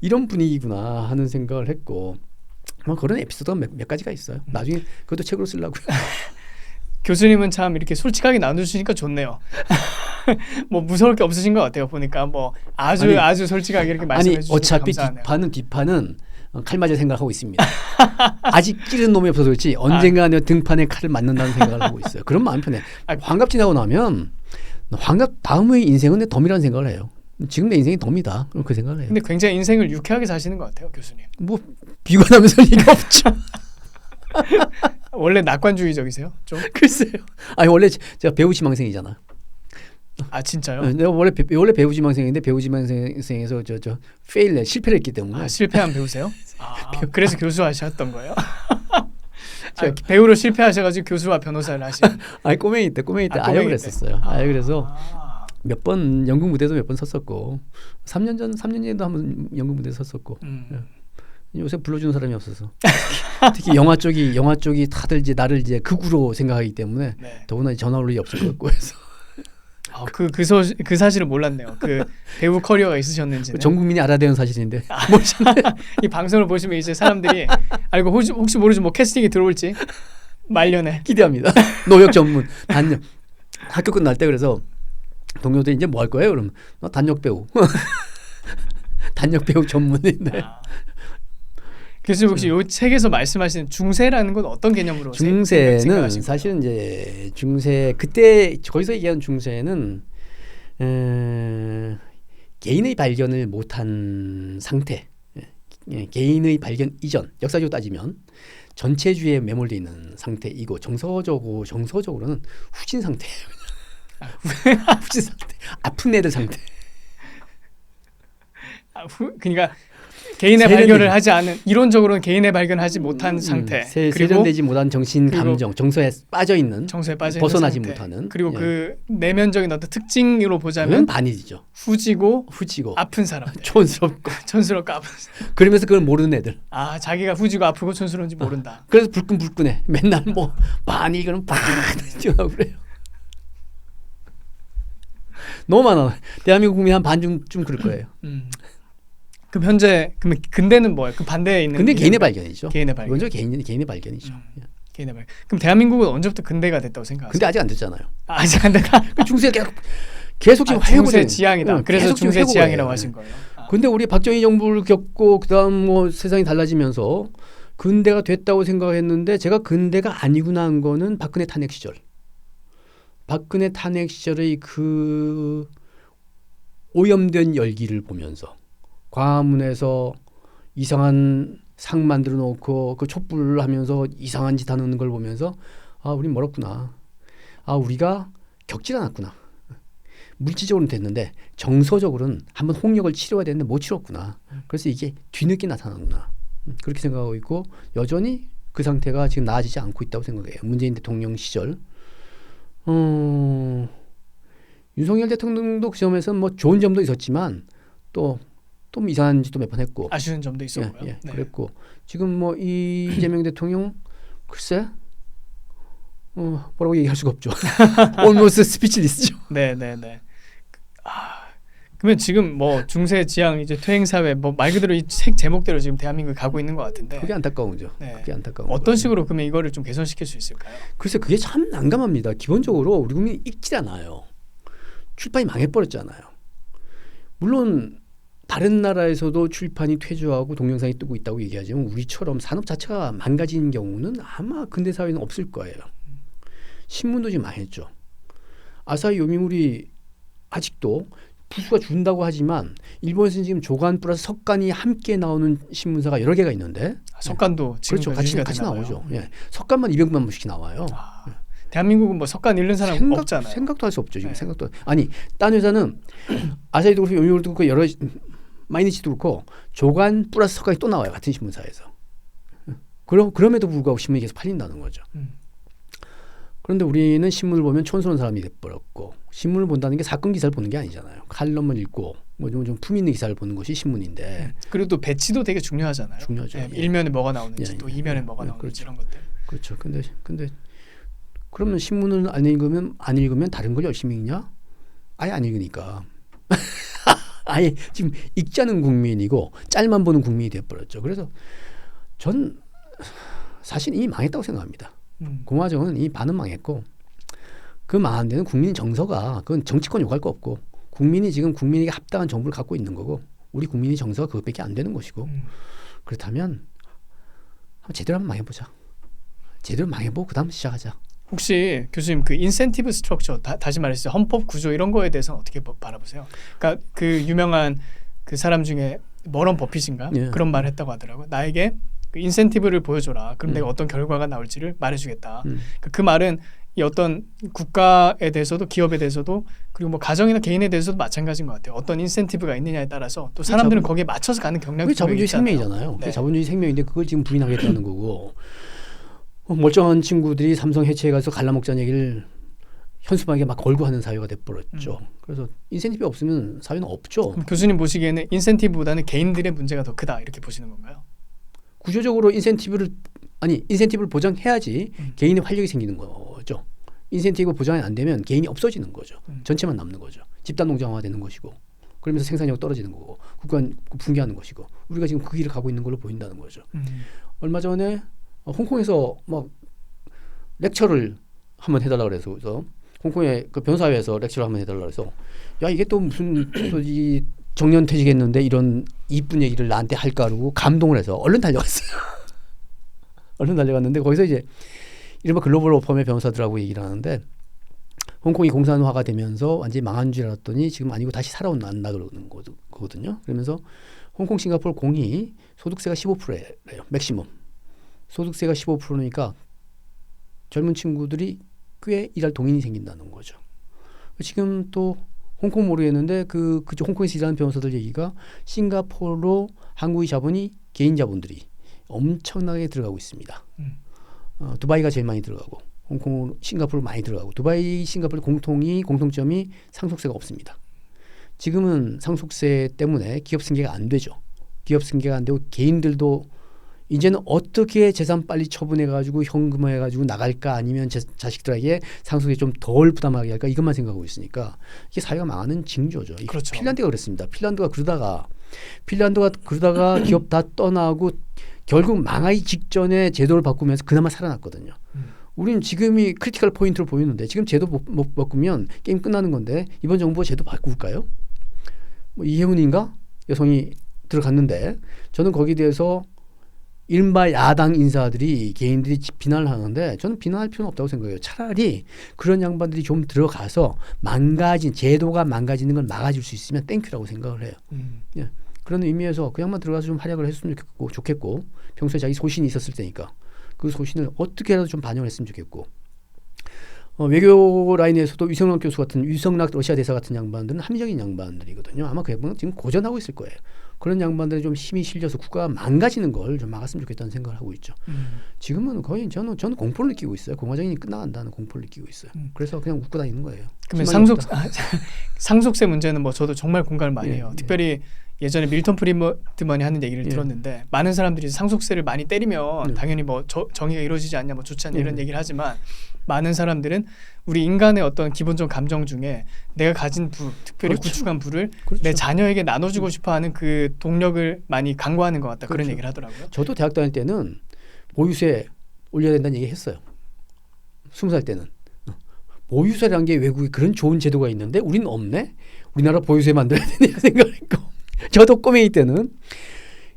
이런 분위기구나 하는 생각을 했고 뭐 그런 에피소드가 몇 가지가 있어요. 나중에 그것도 책으로 쓰려고요. 교수님은 참 이렇게 솔직하게 나눠주시니까 좋네요. 뭐 무서울 게 없으신 것 같아요. 보니까 뭐 아주 솔직하게 이렇게 말씀해 주셔서 어차피 감사하네요. 뒷판은 칼 맞을 생각하고 있습니다. 아직 찌른 놈이 없어서 그렇지 언젠가 내 등판에 칼을 맞는다는 생각을 하고 있어요. 그런 마음 편해. 환갑 지나고 나면 환갑 다음의 인생은 내 덤이라는 생각을 해요. 지금 내 인생이 덤이다. 그렇게 생각을 해요. 근데 굉장히 인생을 유쾌하게 사시는 것 같아요, 교수님. 뭐 비관하면서 얘기 없죠. 원래 낙관주의적이세요? 좀? 글쎄요. 아니 원래 제가 배우 지망생이잖아. 아 진짜요? 내가 원래 배우 지망생인데 배우 지망생에서 저 페일래 실패를 했기 때문에. 아, 실패한 배우세요? 그래서 교수 하셨던 거예요? 배우로 실패하셔가지고 교수와 변호사를 하시는. 아니 꼬맹이 때 아역을 했었어요. 그래서 몇 번 연극 무대도 몇 번 섰었고 3년 전에도 한번 연극 무대 섰었고. 요새 불러주는 사람이 없어서 특히 영화 쪽이 다들 이제 나를 이제 극우로 생각하기 때문에 네. 더구나 전화 올 일이 없을 것 같고 해서 그 사실을 몰랐네요. 그 배우 커리어가 있으셨는지는. 전 국민이 알아야 되는 사실인데 이 방송을 보시면 이제 사람들이 알고 혹시 모르죠 뭐 캐스팅이 들어올지 말년에 기대합니다. 노역 전문 단역 학교 끝날 때 그래서 동료들이 이제 뭐 할 거예요? 그러면 너 단역 배우 단역 배우 전문인데. 교수님 혹시 이 책에서 말씀하시는 중세라는 건 어떤 개념으로 중세는 사실은 이제 중세 그때 거기서 얘기하는 중세는 개인의 발견을 못한 상태, 개인의 발견 이전 역사적으로 따지면 전체주의에 매몰돼 있는 상태이고 정서적으로는 후진 상태예요. 후진 상태, 아픈 애들 상태. 그러니까 개인의 발견을 하지 않은 이론적으로는 개인의 발견하지 못한 상태 세련되지 못한 정신 감정 정서에 빠져 있는 벗어나지 상태. 못하는 그리고 그 내면적인 어떤 특징으로 보자면 반이죠. 후지고 아픈 사람들 촌스럽고 아픈 그러면서 그걸 모르는 애들. 자기가 후지고 아프고 촌스러운지 모른다. 그래서 불끈불끈해. 맨날 뭐 많이 그럼 뛰어나고 그래요. 너무 많아. 대한민국 국민 한 반쯤 그럴 거예요. 그럼 현재 근대는 뭐예요? 그 반대에 있는. 근데 개인의 발견이죠. 개인의 발견. 먼저 개인의 발견이죠. 개인의 발견. 그럼 대한민국은 언제부터 근대가 됐다고 생각하세요? 근데 아직 안 됐잖아요. 아직 안 됐다. 중세가 계속 지금 중세 지향이다. 그래서 중세 지향이라고 하신 거예요. 근데 우리 박정희 정부를 겪고 그다음 뭐 세상이 달라지면서 근대가 됐다고 생각했는데 제가 근대가 아니구나 한 거는 박근혜 탄핵 시절. 박근혜 탄핵 시절의 그 오염된 열기를 보면서 광화문에서 이상한 상 만들어 놓고 그 촛불을 하면서 이상한 짓 하는 걸 보면서 우린 멀었구나. 우리가 겪질 않았구나. 물질적으로는 됐는데 정서적으로는 한번 홍역을 치료해야 되는데 못 치렀구나. 그래서 이게 뒤늦게 나타나는구나. 그렇게 생각하고 있고 여전히 그 상태가 지금 나아지지 않고 있다고 생각해요. 문재인 대통령 시절 윤석열 대통령도 그 점에서 뭐 좋은 점도 있었지만 또 이상한 짓도 몇 번 했고 아쉬운 점도 있었고요. 네. 그랬고 지금 뭐 이재명 대통령 글쎄 뭐라고 얘기할 수가 없죠. almost speechless죠. 네. 그러면 지금 뭐 중세 지향 이제 퇴행 사회 뭐 말 그대로 이 책 제목대로 지금 대한민국이 가고 있는 것 같은데. 그게 안타까운 거죠. 그게 안타까운 어떤 거예요. 식으로 그러면 이거를 좀 개선시킬 수 있을까요? 글쎄 그게 참 난감합니다. 기본적으로 우리 국민이 읽질 않아요. 출판이 망해버렸잖아요. 물론 다른 나라에서도 출판이 퇴조하고 동영상이 뜨고 있다고 얘기하지만 우리처럼 산업 자체가 망가진 경우는 아마 근대 사회는 없을 거예요. 신문도 지금 망했죠. 아사히 요미우리 아직도 부수가 준다고 하지만 일본에서는 지금 조간 플러스 석간이 함께 나오는 신문사가 여러 개가 있는데 석간도 지금 그렇죠. 같이 나오죠. 석간만 200만 부씩 나와요. 대한민국은 뭐 석간 읽는 사람 없잖아요. 생각도 할 수 없죠. 지금 생각도 아니 딴 회사는 아사히도 그렇고 요미우리도 그렇고 여러 마이니치도 그렇고 조간 플러스 석간이 또 나와요. 같은 신문사에서. 그럼에도 불구하고 신문이 계속 팔린다는 거죠. 그런데 우리는 신문을 보면 촌스러운 사람이 돼버렸고 신문을 본다는 게 사건 기사를 보는 게 아니잖아요. 칼럼을 읽고 뭐 좀 품 있는 기사를 보는 것이 신문인데. 그리고 또 배치도 되게 중요하잖아요. 중요하죠. 일면에 뭐가 나오는지 또 이면에 뭐가 나오는지 이런 것들. 그렇죠. 근데 그러면 신문을 안 읽으면 다른 걸 열심히 읽냐? 아예 안 읽으니까. 아예 지금 읽지 않은 국민이고 짤만 보는 국민이 돼버렸죠. 그래서 전 사실 이미 망했다고 생각합니다. 공화정은 이미 반은 망했고 그 망한 데는 국민 정서가 그건 정치권 욕할 거 없고 국민이 국민에게 합당한 정부를 갖고 있는 거고 우리 국민의 정서가 그것밖에 안 되는 것이고 그렇다면 제대로 한번 망해보자. 제대로 망해보고 그 다음 시작하자. 혹시 교수님 그 인센티브 스트럭처 다시 말해서 헌법 구조 이런 거에 대해서는 어떻게 바라보세요? 그러니까 그 유명한 그 사람 중에 머런 버핏인가 그런 말을 했다고 하더라고요. 나에게 그 인센티브를 보여줘라. 그럼 내가 어떤 결과가 나올지를 말해주겠다. 그 말은 이 어떤 국가에 대해서도 기업에 대해서도 그리고 뭐 가정이나 개인에 대해서도 마찬가지인 것 같아요. 어떤 인센티브가 있느냐에 따라서 또 사람들은 거기에 맞춰서 가는 경향이 그게 자본주의 있잖아요. 생명이잖아요. 네. 그게 자본주의 생명인데 그걸 지금 부인하겠다는 거고 멀쩡한 친구들이 삼성 해체해 가서 갈라먹자는 얘기를 현수막에 막 걸고 하는 사회가 돼버렸죠. 그래서 인센티브 없으면 사회는 없죠. 그럼 교수님 보시기에는 인센티브보다는 개인들의 문제가 더 크다 이렇게 보시는 건가요? 구조적으로 인센티브를 보장해야지 개인의 활력이 생기는 거죠. 인센티브 보장이 안 되면 개인이 없어지는 거죠. 전체만 남는 거죠. 집단 농장화가 되는 것이고 그러면서 생산력 떨어지는 거고 국가 붕괴하는 것이고 우리가 지금 그 길을 가고 있는 걸로 보인다는 거죠. 얼마 전에 홍콩에서 막 렉처를 한번 해달라 그래서 홍콩의 그 변호사회에서 렉처를 한번 해달라 그래서 야 이게 또 무슨 또 이 정년 퇴직했는데 이런 이쁜 얘기를 나한테 할까 그러고 감동을 해서 얼른 달려갔어요. 얼른 달려갔는데 거기서 이제 이른바 글로벌 오펌의 변호사들하고 얘기를 하는데 홍콩이 공산화가 되면서 완전히 망한 줄 알았더니 지금 아니고 다시 살아온다 그러는 거거든요. 그러면서 홍콩, 싱가포르 공이 소득세가 15%래요. 맥시멈. 소득세가 15%니까 젊은 친구들이 꽤 일할 동인이 생긴다는 거죠. 지금 또 홍콩 모르겠는데 그쪽 홍콩에서 일하는 변호사들 얘기가 싱가포르로 한국의 자본이 개인 자본들이 엄청나게 들어가고 있습니다. 두바이가 제일 많이 들어가고 홍콩, 싱가포르 많이 들어가고 두바이, 싱가포르 공통점이 상속세가 없습니다. 지금은 상속세 때문에 기업 승계가 안 되죠. 기업 승계가 안 되고 개인들도 이제는 어떻게 재산 빨리 처분해가지고 현금화해가지고 나갈까 아니면 자식들에게 상속세 좀 덜 부담하게 할까 이것만 생각하고 있으니까 이게 사회가 망하는 징조죠. 그렇죠. 핀란드가 그랬습니다. 핀란드가 그러다가 기업 다 떠나고 결국 망하기 직전에 제도를 바꾸면서 그나마 살아났거든요. 우리는 지금이 크리티컬 포인트로 보이는데 지금 제도 못 바꾸면 게임 끝나는 건데 이번 정부가 제도 바꿀까요? 뭐 이혜훈인가 여성이 들어갔는데 저는 거기에 대해서 이른바 야당 인사들이 개인들이 비난을 하는데 저는 비난할 필요는 없다고 생각해요. 차라리 그런 양반들이 좀 들어가서 제도가 망가지는 걸 막아줄 수 있으면 땡큐라고 생각을 해요. 예. 그런 의미에서 그 양반 들어가서 좀 활약을 했으면 좋겠고 평소에 자기 소신이 있었을 테니까 그 소신을 어떻게라도 좀 반영을 했으면 좋겠고 외교 라인에서도 유성락 러시아 대사 같은 양반들은 합리적인 양반들이거든요. 아마 그 양반은 지금 고전하고 있을 거예요. 그런 양반들이 좀 힘이 실려서 국가가 망가지는 걸 좀 막았으면 좋겠다는 생각을 하고 있죠. 지금은 거의 저는 공포를 느끼고 있어요. 공화정이 끝나간다는 공포를 느끼고 있어요. 그래서 그냥 웃고 다니는 거예요. 그러면 상속세 문제는 뭐 저도 정말 공감을 많이 해요. 특별히 예전에 밀턴 프리드먼이 하는 얘기를 들었는데 많은 사람들이 상속세를 많이 때리면 당연히 뭐 정의가 이루어지지 않냐 뭐 좋지 않냐 이런 얘기를 하지만 많은 사람들은 우리 인간의 어떤 기본적 감정 중에 내가 가진 부, 특별히 구축한 부를 내 자녀에게 나눠주고 싶어하는 그 동력을 많이 강구하는 것 같다. 그런 얘기를 하더라고요. 저도 대학 다닐 때는 보유세 올려야 된다는 얘기 했어요. 20살 때는. 보유세라는 게 외국에 그런 좋은 제도가 있는데 우리는 없네. 우리나라 보유세 만들어야 되냐 생각을 했고 저도 꼬맹이 때는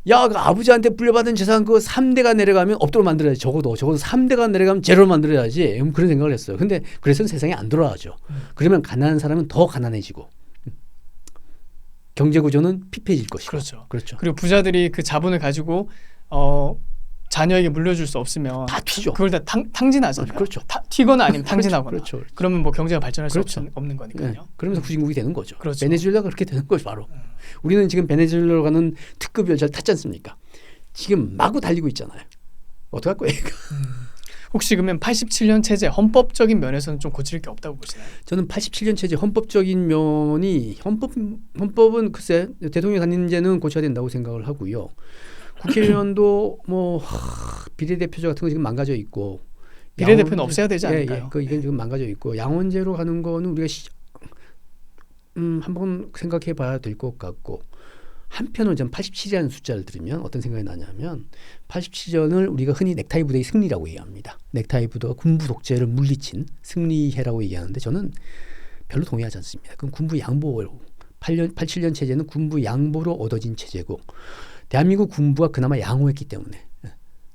야, 그 아버지한테 물려받은 재산 그 3대가 내려가면 없도록 만들어야지. 적어도 3대가 내려가면 제로로 만들어야지. 그런 생각을 했어요. 근데 그래서는 세상이 안 돌아가죠. 그러면 가난한 사람은 더 가난해지고 경제 구조는 피폐해질 것이고. 그렇죠. 그리고 부자들이 그 자본을 가지고 자녀에게 물려줄 수 없으면 다 튀죠. 그걸 다 탕진하잖아요. 그렇죠. 튀거나 아니면 탕진하거나. 그렇죠. 그러면 뭐 경제가 발전할 수 없는 거니까요. 네. 그러면서 후진국이 되는 거죠. 그렇죠. 베네수엘라가 그렇게 되는 거죠, 바로. 우리는 지금 베네수엘라로 가는 특급 열차를 탔지 않습니까? 지금 마구 달리고 있잖아요. 어떡할 거예요? 혹시 그러면 87년 체제 헌법적인 면에서는 좀 고칠 게 없다고 보시나요? 저는 87년 체제 헌법적인 면이 헌법은 글쎄 대통령 단임제는 고쳐야 된다고 생각을 하고요. 국회의원도 뭐 비례대표제 같은 거 지금 망가져 있고 비례대표는 없애야 되지 않을까요? 이건 지금 망가져 있고 양원제로 가는 거는 우리가 한번 생각해 봐야 될 것 같고 한편으로 전 87이라는 숫자를 들으면 어떤 생각이 나냐면 87년을 우리가 흔히 넥타이 부대의 승리라고 얘기합니다. 넥타이 부대가 군부 독재를 물리친 승리해라고 얘기하는데 저는 별로 동의하지 않습니다. 그럼 군부 양보로 87년 체제는 군부 양보로 얻어진 체제고 대한민국 군부가 그나마 양호했기 때문에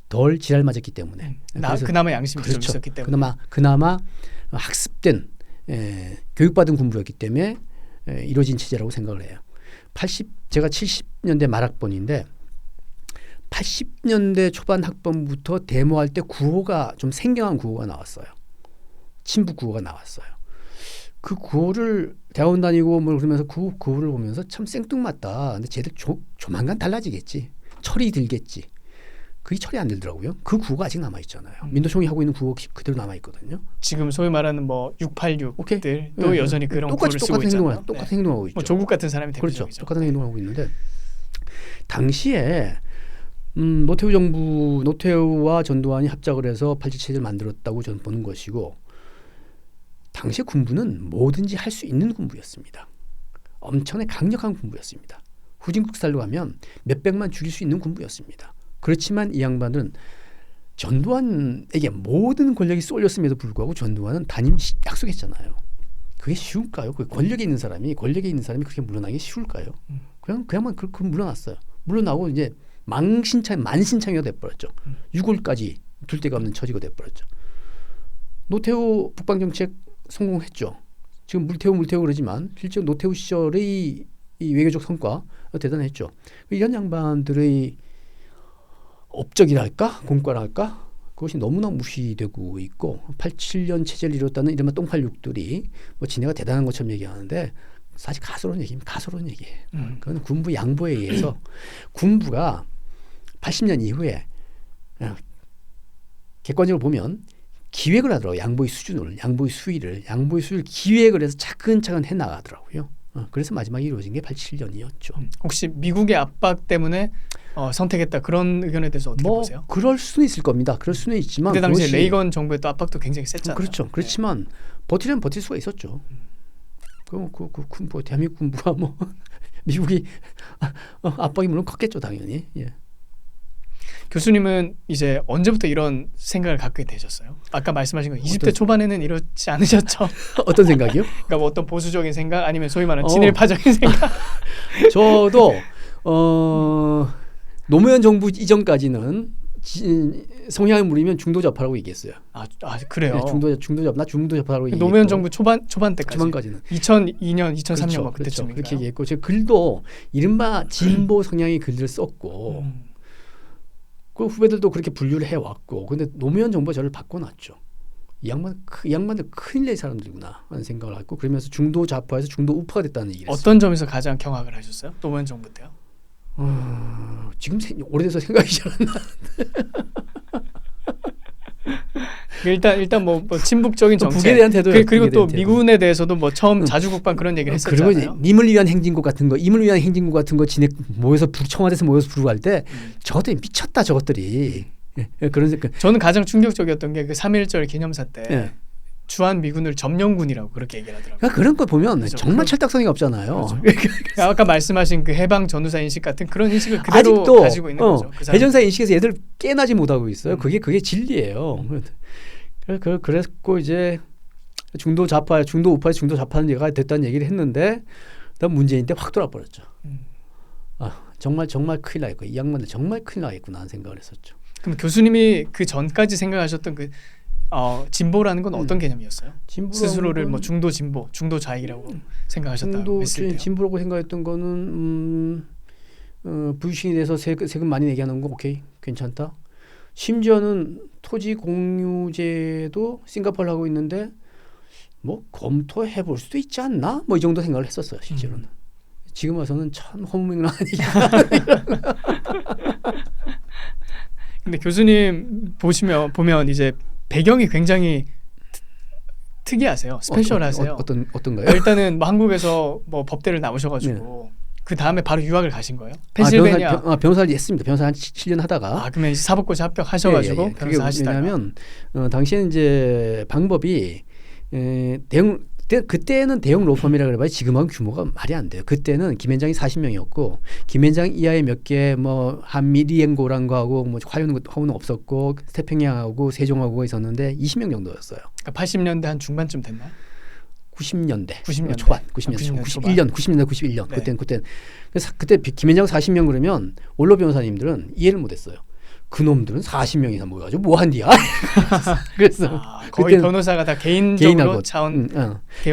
덜 지랄 맞았기 때문에 그나마 양심이 좀 있었기 때문에 그나마 학습된 교육받은 군부였기 때문에 이루어진 체제라고 생각을 해요. 제가 70년대 말학번인데 80년대 초반 학번부터 데모할 때 구호가 좀 생경한 구호가 나왔어요. 친북 구호가 나왔어요. 그 구호를 대학원 다니고 뭐 그러면서 그 구호를 보면서 참 생뚱맞다. 근데 쟤들 조만간 달라지겠지. 철이 들겠지. 그게 철이 안 들더라고요. 그 구호가 아직 남아있잖아요. 민노총이 하고 있는 구호 그대로 남아있거든요. 지금 소위 말하는 뭐 686들도 네. 여전히 그런 구호를 쓰고 있잖아요. 똑같은 행동하고 있죠. 뭐 조국 같은 사람이 대표적이죠. 그렇죠. 똑같은 행동하고 있는데 당시에 노태우와 전두환이 합작을 해서 87체제를 만들었다고 저는 보는 것이고 당시의 군부는 뭐든지 할 수 있는 군부였습니다. 엄청나게 강력한 군부였습니다. 후진국 스타일로 가면 몇백만 죽일 수 있는 군부였습니다. 그렇지만 이 양반은 전두환에게 모든 권력이 쏠렸음에도 불구하고 전두환은 단임 약속했잖아요. 그게 쉬울까요? 그 권력에 있는 사람이 그렇게 물러나기 쉬울까요? 그냥만 그렇게 물러났어요. 물러나고 이제 만신창이가 돼버렸죠. 6월까지 둘 데가 없는 처지가 돼버렸죠. 노태우 북방정책 성공했죠. 지금 물태우 그러지만 실제 노태우 시절의 이 외교적 성과 대단했죠. 이런 양반들의 업적이랄까 공과랄까 그것이 너무나 무시되고 있고 87년 체제를 이뤘다는 이른바 똥팔육들이 뭐 지네가 대단한 것처럼 얘기하는데 사실 가소로운 얘기입니다. 가소로운 얘기예요. 그건 군부 양보에 의해서 군부가 80년 이후에 객관적으로 보면 기획을 하더라고요. 양보의 수위를 기획을 해서 차근차근 해나가더라고요. 그래서 마지막에 이루어진 게 87년이었죠. 혹시 미국의 압박 때문에 선택했다 그런 의견에 대해서 어떻게 보세요? 그럴 수는 있을 겁니다. 그럴 수는 있지만 그때 당시에 레이건 정부의 또 압박도 굉장히 셌잖아요. 그렇죠. 그렇지만 버티려면 버틸 수가 있었죠. 그 군부 대한민국 군부가 뭐 미국이 압박이 물론 컸겠죠, 당연히. 예. 교수님은 이제 언제부터 이런 생각을 갖게 되셨어요? 아까 말씀하신 거 20대 초반에는 이렇지 않으셨죠? 어떤 생각이요? 그러니까 뭐 어떤 보수적인 생각 아니면 소위 말하는 친일파적인 생각? 저도 노무현 정부 이전까지는 성향을 물으면 중도좌파라고 얘기했어요. 아 그래요? 네, 중도좌파라고 얘기했고 노무현 정부 초반 때까지. 초반까지는 2002년, 2003년 그렇죠, 막 그때쯤인가요? 그렇게 얘기했고 제 글도 이른바 진보 성향의 글들을 썼고 그 후배들도 그렇게 분류를 해왔고 근데 노무현 정부가 저를 바꿔놨죠. 이 양반들 큰일 낼 사람들이구나 하는 생각을 했고 그러면서 중도 좌파에서 중도 우파가 됐다는 얘기를 했어요. 어떤 점에서 가장 경악을 하셨어요? 노무현 정부 때요? 지금 오래돼서 생각이 잘 안 나는데 일단 뭐 친북적인 정책 북에 대한 태도 그리고 또 미군에 대해서도 뭐 처음 자주국방 그런 얘기를 했었잖아요. 그리고 임을 위한 행진곡 같은 거 진액 모여서 청와대에서 모여서 부르고 할 때 저것들이 미쳤다 저것들이. 그런 생각. 저는 가장 충격적이었던 게 그 3.1절 기념사 때 예. 주한 미군을 점령군이라고 그렇게 얘기를 하더라고요. 그러니까 그런 거 보면 그렇죠. 정말 철딱서니가 없잖아요. 그렇죠. 아까 말씀하신 그 해방 전후사 인식 같은 그런 인식을 그대로 아직도 가지고 있는 거죠. 그 해전사 인식에서 얘들 깨나지 못하고 있어요. 그게 진리예요. 그랬고 이제 중도 좌파, 중도 우파에서 중도 좌파는 얘가 됐다는 얘기를 했는데 그다음 문재인 때 확 돌아버렸죠. 정말 큰일 나겠고 이 양반들 정말 큰일 나겠구나 하는 생각을 했었죠. 그럼 교수님이 그 전까지 생각하셨던 그 진보라는 건 어떤 개념이었어요? 스스로를 뭐 중도 진보, 중도 좌익이라고 생각하셨다고 했을 때요. 진보라고 생각했던 거는 부유층에 대해서 세금 많이 내게 하는 거 오케이 괜찮다. 심지어는 토지 공유제도 싱가포르 하고 있는데 뭐 검토해 볼 수도 있지 않나? 뭐 이 정도 생각을 했었어요 실제로는. 지금 와서는 참 허무맹랑한 얘기가. 근데 교수님 보면 이제 배경이 굉장히 특이하세요. 스페셜하세요. 어떤가요? 일단은 뭐 한국에서 뭐 법대를 나오셔가지고 그 다음에 바로 유학을 가신 거예요? 펜실베니아. 변호사를 했습니다. 변호사 한 7년 하다가. 그러면 사법고시 합격하셔가지고 변호사 하시다가. 왜냐하면 당시에는 이제 방법이 그때는 대형 로펌이라 그래봐야 지금하고 규모가 말이 안 돼요. 그때는 김현장이 40명이었고 김현장 이하의 몇 개 뭐 한미리앵고란 거하고 뭐 화우는 없었고 태평양하고 세종하고 있었는데 20명 정도였어요. 그러니까 80년대 한 중반쯤 됐나요? 90년대 초반. 91년. 네. 그때 김현장 40명 그러면 원로 변호사님들은 이해를 못했어요. 그놈들은 40명 이상 모여가지고 뭐 한디야? 그래서 거의 변호사가 다 개인적으로 차원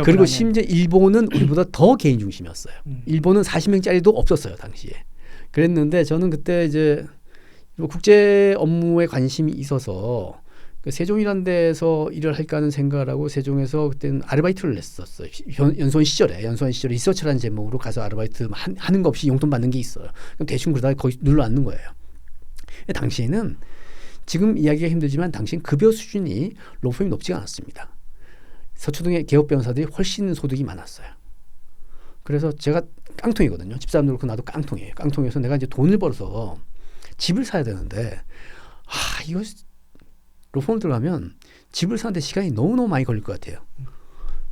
그리고 심지어 일본은 우리보다 더 개인 중심이었어요. 일본은 40명짜리도 없었어요 당시에. 그랬는데 저는 그때 이제 국제 업무에 관심이 있어서 그 세종이라는 데서 일을 할까 하는 생각을 하고 세종에서 그때는 아르바이트를 했었어요. 연수원 시절에 리서치라는 제목으로 가서 아르바이트 하는 거 없이 용돈 받는 게 있어요. 그럼 대충 그러다가 거의 눌러 앉는 거예요. 당시에는 지금 이야기가 힘들지만 당시엔 급여 수준이 로펌이 높지가 않았습니다. 서초동의 개업 변호사들이 훨씬 소득이 많았어요. 그래서 제가 깡통이거든요. 집사람도 그렇고 나도 깡통이에요. 깡통에서 내가 이제 돈을 벌어서 집을 사야 되는데 이거 로펌을 들어가면 집을 사는데 시간이 너무너무 많이 걸릴 것 같아요.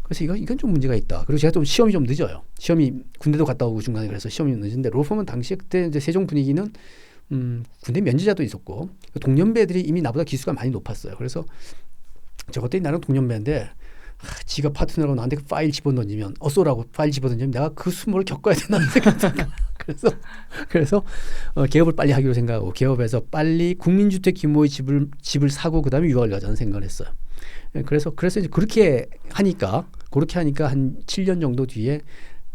그래서 이건 좀 문제가 있다. 그리고 제가 좀 시험이 좀 늦어요. 시험이 군대도 갔다 오고 중간에 그래서 시험이 늦은데 로펌은 당시에 그때 이제 세종 분위기는 군대 면제자도 있었고 동년배들이 이미 나보다 기수가 많이 높았어요. 그래서 저 그때 나랑 동년배인데 지가 파트너라고 나한테 그 파일 집어던지면 어쏘라고 파일 집어던지면 내가 그 수모를 겪어야 된다는 생각이 그래서 개업을 빨리 하기로 생각하고 개업해서 빨리 국민주택 규모의 집을 사고 그다음에 유학을 가자는 생각을 했어요. 그래서 이제 그렇게 하니까 한 7년 정도 뒤에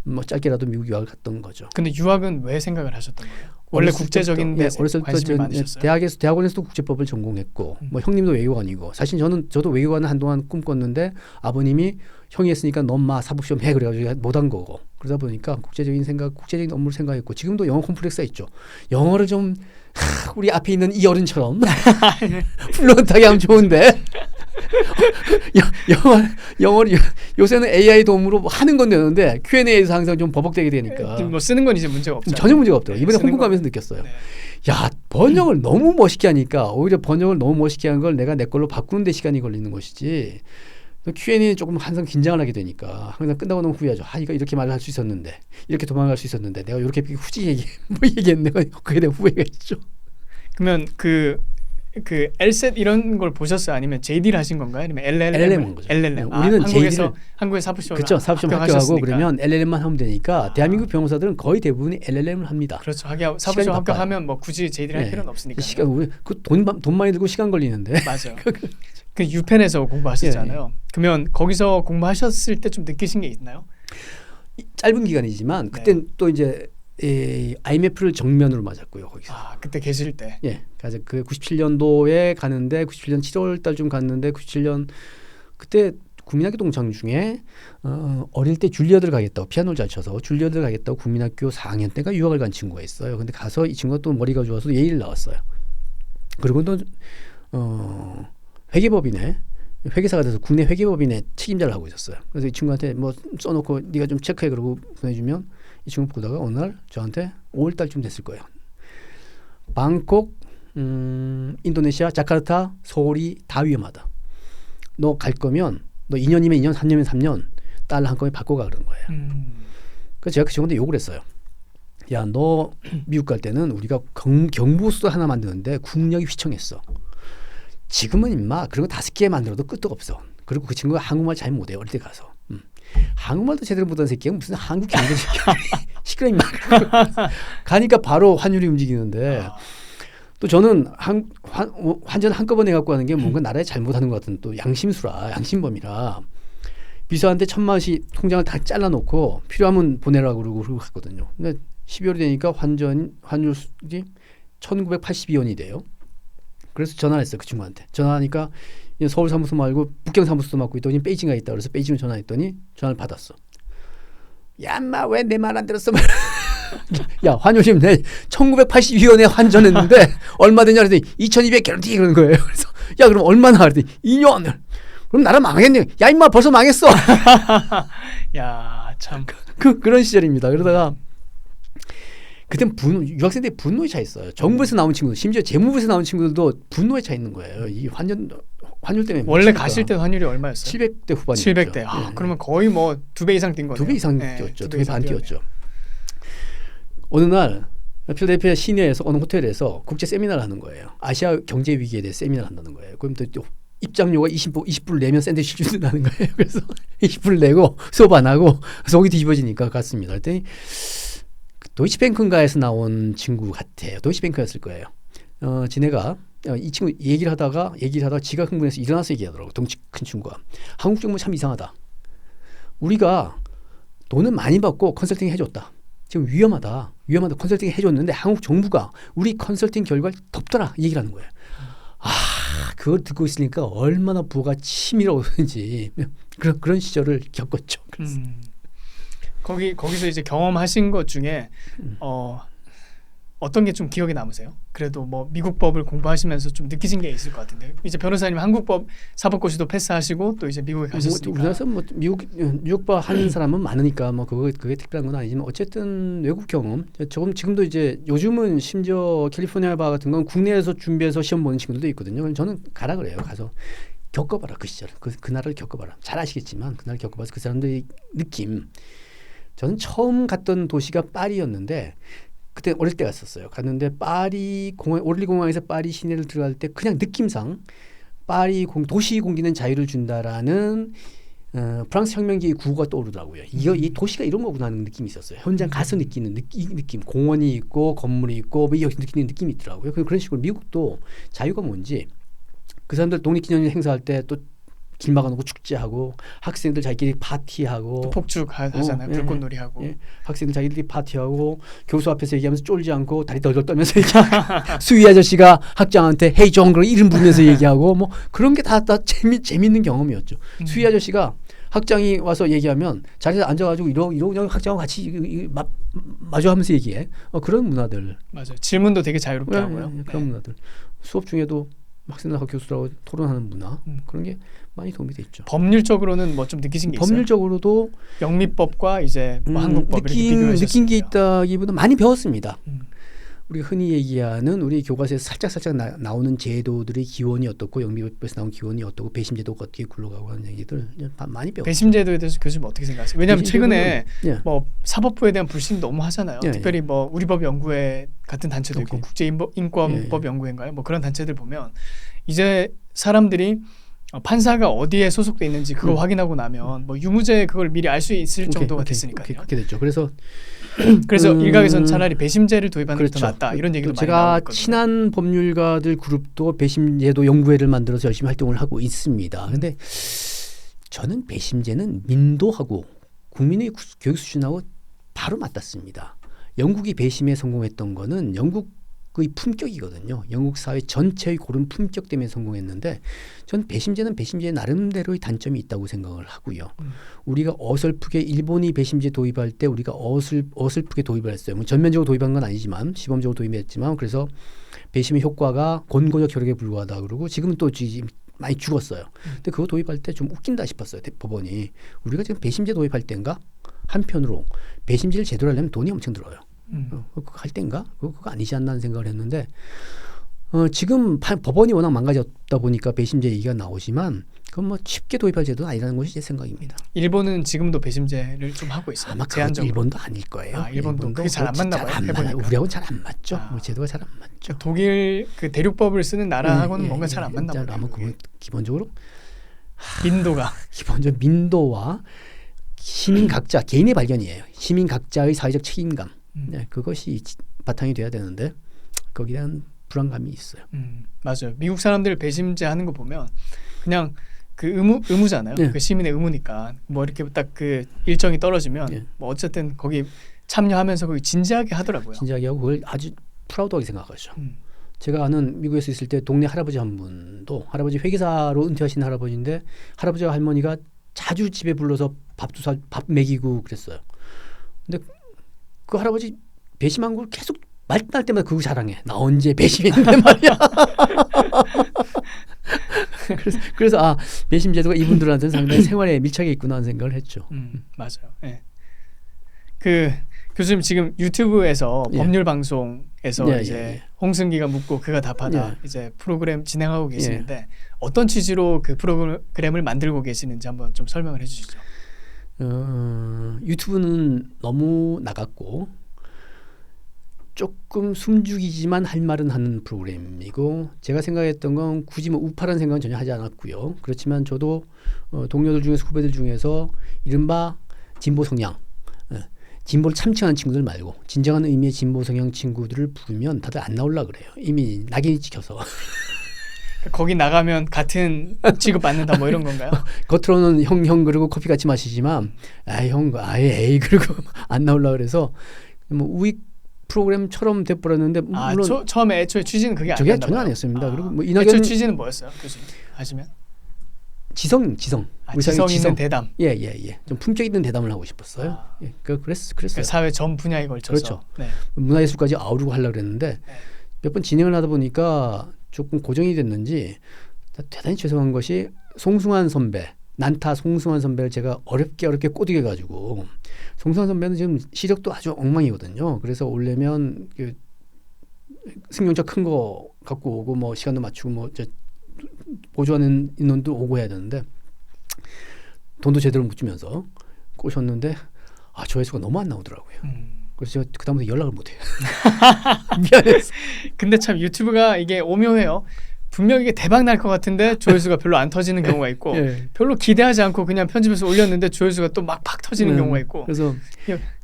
뭐 짧게라도 미국 유학을 갔던 거죠. 근데 유학은 왜 생각을 하셨던 거예요? 원래 국제적인 데 관심이 많으셨어요? 대학원에서도 국제법을 전공했고 뭐 형님도 외교관이고 사실 저도 외교관을 한동안 꿈꿨는데 아버님이 형이 했으니까 너 엄마 사법시험 해 그래가지고 못한 거고 그러다 보니까 국제적인 업무를 생각했고 지금도 영어 콤플렉스가 있죠. 영어를 좀 우리 앞에 있는 이 어른처럼 플루언트하게 하면 좋은데 영어를 요새는 AI 도움으로 하는 건 되는데 Q&A에서 항상 좀 버벅대게 되니까 뭐 쓰는 건 이제 문제가 없죠. 전혀 문제가 없더라고요. 이번에 홍콩 가면서 느꼈어요. 네. 야 번역을 너무 멋있게 하니까 오히려 번역을 너무 멋있게 한 걸 내가 내 걸로 바꾸는 데 시간이 걸리는 것이지 Q&A는 조금 항상 긴장을 하게 되니까 항상 끝나고 나면 후회하죠. 이거 이렇게 말을 할 수 있었는데 이렇게 도망갈 수 있었는데 내가 이렇게 후지 얘기했네. 그게 내 후회가 있죠. 그러면 그 LSAT 이런 걸 보셨어요? 아니면 JD를 하신 건가요? 아니면 LLM 한 거죠. LLM. 우리는 한국의 사법시험 그렇죠. 사법시험 합격하고 그러면 LLM만 하면 되니까 아. 대한민국 변호사들은 거의 대부분이 LLM을 합니다. 그렇죠. 사법시험 합격하면 뭐 굳이 JD를 할 필요는 없으니까. 돈 많이 들고 시간 걸리는데. 맞아요. 그 유펜에서 공부하셨잖아요. 그러면 거기서 공부하셨을 때 좀 느끼신 게 있나요? 짧은 기간이지만 그때 또 이제 IMF를 정면으로 맞았고요. 거기서. 그때 계실 때. 예. 그래서 그 97년도에 가는데 97년 7월 달쯤 갔는데 97년 그때 국민학교 동창 중에 어릴 때 줄리어드를 가겠다고 피아노를 잘 쳐서 줄리어드를 가겠다고 국민학교 4학년 때가 유학을 간 친구가 있어요. 근데 가서 이 친구가 또 머리가 좋아서 예의를 나왔어요. 그리고 또 회계법인에 회계사가 돼서 국내 회계법인의 책임자를 하고 있었어요. 그래서 이 친구한테 뭐 써놓고 네가 좀 체크해 그러고 보내주면 이 친구 보다가 어느 날 저한테 5월 달쯤 됐을 거예요. 방콕, 인도네시아, 자카르타, 서울이 다 위험하다. 너 갈 거면 너 2년이면 2년, 3년이면 3년 달러 한 건에 바꿔가 그런 거예요. 그래서 제가 그 친구한테 욕을 했어요. 야, 너 미국 갈 때는 우리가 경보수도 하나 만드는데 국력이 휘청했어. 지금은 임마 그런 거 5개 만들어도 끄떡 없어. 그리고 그 친구가 한국말 잘 못해요. 어릴 때 가서. 한국말도 제대로 못하는 새끼가 무슨 한국 경제 새끼야. 시끄러 임마. 가니까 바로 환율이 움직이는데 또 저는 환전 한꺼번에 갖고 가는 게 뭔가 나라에 잘못하는 것 같은 또 양심범이라 비서한테 1,000만 원씩 통장을 다 잘라놓고 필요하면 보내라고 그러고 갔거든요. 근데 12월이 되니까 환율이 1982원이 돼요. 그래서 전화를 했어요. 그 친구한테. 전화하니까 서울 사무소 말고 북경 사무소도 맡고 있더니 베이징가 있다. 그래서 베이징을 전화했더니 전화를 받았어. 야, 인마 왜 내 말 안 들었어? 야, 환율이 내 1982원에 환전했는데 얼마 되냐 그랬더니 2200 개런티 그러는 거예요. 그래서 야, 그럼 얼마나 그랬더니 2년. 그럼 나라 망했네. 야, 인마 벌써 망했어. 야, 참. 그런 시절입니다. 그러다가 그땐 유학생들이 분노에 차 있어요. 정부에서 나온 친구들, 심지어 재무부에서 나온 친구들도 분노에 차 있는 거예요. 이 환율 때문에. 원래 가실 때 환율이 얼마였어요? 700대 후반이었죠. 700대. 네. 그러면 거의 뭐 2배 이상 뛴 거네요. 2배 이상 뛰었죠. 2배 반 뛰었죠. 어느 날 필라델피아 시내에서 어느 호텔에서 국제 세미나를 하는 거예요. 아시아 경제 위기에 대해 세미나를 한다는 거예요. 그럼 또 입장료가 20불 내면 샌드위치 준다는 거예요. 그래서 20불 내고 수업 안 하고 속이 뒤집어지니까 갔습니다. 그랬더니 도이치뱅크인가에서 나온 친구 같아요. 도이치뱅크였을 거예요. 지네가 이 친구 얘기를 하다가 지가 흥분해서 일어나서 얘기하더라고. 덩치 큰 친구가. 한국 정부 참 이상하다. 우리가 돈은 많이 받고 컨설팅 해줬다. 지금 위험하다. 컨설팅 해줬는데 한국 정부가 우리 컨설팅 결과를 덮더라. 이 얘기를 하는 거예요. 그걸 듣고 있으니까 얼마나 부가 치밀어 오는지 그런 시절을 겪었죠. 그래서. 거기서 이제 경험하신 것 중에 어떤 게 좀 기억에 남으세요? 그래도 뭐 미국 법을 공부하시면서 좀 느끼신 게 있을 것 같은데 이제 변호사님 한국법 사법고시도 패스하시고 또 이제 미국에 가셨으니까 우리나라에서 뭐 미국법 하는 사람은 많으니까 뭐 그게 특별한 건 아니지만 어쨌든 외국 경험 조금 지금도 이제 요즘은 심지어 캘리포니아 바 같은 건 국내에서 준비해서 시험 보는 친구들도 있거든요. 그럼 저는 가라 그래요. 가서 겪어봐라 그 시절 그 나라를 겪어봐라. 잘 아시겠지만 그 나라를 겪어봐서 그 사람들의 느낌. 저는 처음 갔던 도시가 파리였는데 그때 어릴 때 갔었어요. 갔는데 파리 공항 오를리 공항에서 파리 시내를 들어갈 때 그냥 느낌상 파리 도시 공기는 자유를 준다라는 프랑스 혁명기의 구호가 떠오르더라고요. 이 도시가 이런 거구나 하는 느낌이 있었어요. 현장 가서 느끼는 느낌, 공원이 있고 건물이 있고 뭐 느끼는 느낌이 있더라고요. 그런 식으로 미국도 자유가 뭔지 그 사람들 독립기념일 행사할 때 또 길 막아놓고 축제하고 학생들 자기끼리 파티하고 폭죽하잖아요. 불꽃놀이하고 학생들 자기들이 파티하고 교수 앞에서 얘기하면서 쫄지 않고 다리 덜덜 떨면서 수위 아저씨가 학장한테 헤이 존 그런 이름 부르면서 얘기하고 뭐 그런 게 다 재밌는 경험이었죠. 수위 아저씨가 학장이 와서 얘기하면 자리에 앉아가지고 이러고 학장하고 같이 마주하면서 얘기해. 그런 문화들. 맞아요. 질문도 되게 자유롭게 하고요. 그런 문화들. 수업 중에도 학생들하고 교수들하고 토론하는 문화 그런 게 많이 도움이 됐죠. 법률적으로는 뭐 좀 느끼신 게 있어요? 법률적으로도 영미법과 이제 뭐 한국법 이렇게 비교하셨습니까? 느낀 게 있다기보다 많이 배웠습니다. 우리가 흔히 얘기하는 우리 교과서에서 살짝 나오는 제도들의 기원이 어떻고 영미법에서 나온 기원이 어떻고 배심제도가 어떻게 굴러가고 하는 얘기들 많이 배웠죠. 배심제도에 대해서 교수님 어떻게 생각하세요? 왜냐하면 최근에 뭐 사법부에 대한 불신 너무 하잖아요. 특별히 뭐 우리법 연구회 같은 단체도 있고 국제인권법 연구회인가요? 뭐 그런 단체들 보면 이제 사람들이 판사가 어디에 소속돼 있는지 그거 확인하고 나면 뭐 유무죄 그걸 미리 알 수 있을 정도가 됐으니까요. 그렇게 됐죠. 그래서 일각에서는 차라리 배심제를 도입하는 게 더 낫다 이런 얘기도 많이 나오고 있거든요. 제가 친한 법률가들 그룹도 배심제도 연구회를 만들어서 열심히 활동을 하고 있습니다. 그런데 저는 배심제는 민도하고 국민의 교육 수준하고 바로 맞닿습니다. 영국이 배심에 성공했던 거는 영국의 품격이거든요. 영국 사회 전체의 고른 품격 때문에 성공했는데 전 배심제는 배심제 나름대로의 단점이 있다고 생각을 하고요. 우리가 어설프게 일본이 배심제 도입할 때 우리가 어설프게 도입을 했어요. 뭐 전면적으로 도입한 건 아니지만 시범적으로 도입했지만 그래서 배심의 효과가 권고적 효력에 불과하다 그러고 지금은 또 많이 죽었어요. 근데 그거 도입할 때 좀 웃긴다 싶었어요. 법원이. 우리가 지금 배심제 도입할 때인가? 한편으로 배심제를 제대로 하려면 돈이 엄청 들어요. 그거 할 때인가? 그거 아니지 않나 하는 생각을 했는데 지금 법원이 워낙 망가졌다 보니까 배심제 얘기가 나오지만 그건 뭐 쉽게 도입할 제도는 아니라는 것이 제 생각입니다. 일본은 지금도 배심제를 좀 하고 있어요. 아마 제한적으로. 일본도 아닐 거예요. 일본도 그게 잘 안 맞나 봐요. 우리하고 잘 안 맞죠. 제도가 잘 안 맞죠. 독일 그 대륙법을 쓰는 나라하고는 뭔가 잘 안 맞나 봐요. 아마 기본적으로 민도가 기본적으로 민도와 시민 각자 개인의 발견이에요. 시민 각자의 사회적 책임감. 그것이 바탕이 돼야 되는데 거기에 대한 불안감이 있어요. 맞아요. 미국 사람들 배심제 하는 거 보면 그냥 그 의무잖아요. 그 시민의 의무니까 뭐 이렇게 딱 그 일정이 떨어지면 뭐 어쨌든 거기 참여하면서 거기 진지하게 하더라고요. 진지하게 하고 그걸 아주 프라우드하게 생각하죠. 제가 아는 미국에서 있을 때 동네 할아버지 한 분도 할아버지 회계사로 은퇴하신 할아버지인데 할아버지와 할머니가 자주 집에 불러서 밥 먹이고 그랬어요. 근데 그 할아버지 배심한 걸 계속 말날 때마다 그거 자랑해. 나 언제 배심했는데 말이야. 그래서 배심 제도가 이분들한테는 상당히 생활에 밀착해 있구나 하는 생각을 했죠. 맞아요. 네. 그 교수님 지금 유튜브에서 법률 방송에서 이제 홍승기가 묻고 그가 답하다 이제 프로그램 진행하고 계시는데 어떤 취지로 그 프로그램을 만들고 계시는지 한번 좀 설명을 해주시죠. 유튜브는 너무 나갔고 조금 숨죽이지만 할 말은 하는 프로그램이고 제가 생각했던 건 굳이 뭐 우파라는 생각은 전혀 하지 않았고요. 그렇지만 저도 동료들 중에서 후배들 중에서 이른바 진보 성향 진보를 참칭하는 친구들 말고 진정한 의미의 진보 성향 친구들을 부르면 다들 안 나오려고 그래요. 이미 낙인이 찍혀서. 거기 나가면 같은 취급 받는다 뭐 이런 건가요? 겉으로는 형 그러고 커피 같이 마시지만 형 에이 그러고 안 나오려고 그래서 뭐 우익 프로그램처럼 돼버렸는데 물론 처음에 애초에 취지는 그게 저게 아니었나 전혀 봐요. 아니었습니다. 그리고 뭐 애초에 취지는 뭐였어요, 교수님? 아시면? 지성. 지성 있는 대담. 예. 좀 품격 있는 대담을 하고 싶었어요. 예, 그랬어요. 그 사회 전 분야에 걸쳐서. 그렇죠. 네. 문화예술까지 아우르고 하려고 그랬는데 몇 번 진행을 하다 보니까 조금 고정이 됐는지 대단히 죄송한 것이 송승환 선배, 난타 송승환 선배를 제가 어렵게 꼬드겨 가지고 송승환 선배는 지금 시력도 아주 엉망이거든요. 그래서 오려면 그 승용차 큰 거 갖고 오고 뭐 시간도 맞추고 뭐 보조하는 인원도 오고 해야 되는데 돈도 제대로 못 주면서 꼬셨는데 조회수가 너무 안 나오더라고요. 그래서 제가 그다음부터 연락을 못 해요. 미안해서. 근데 참 유튜브가 이게 오묘해요. 분명히 이게 대박 날 것 같은데 조회수가 별로 안 터지는 경우가 있고 별로 기대하지 않고 그냥 편집해서 올렸는데 조회수가 또 막 팍 터지는 경우가 있고. 그래서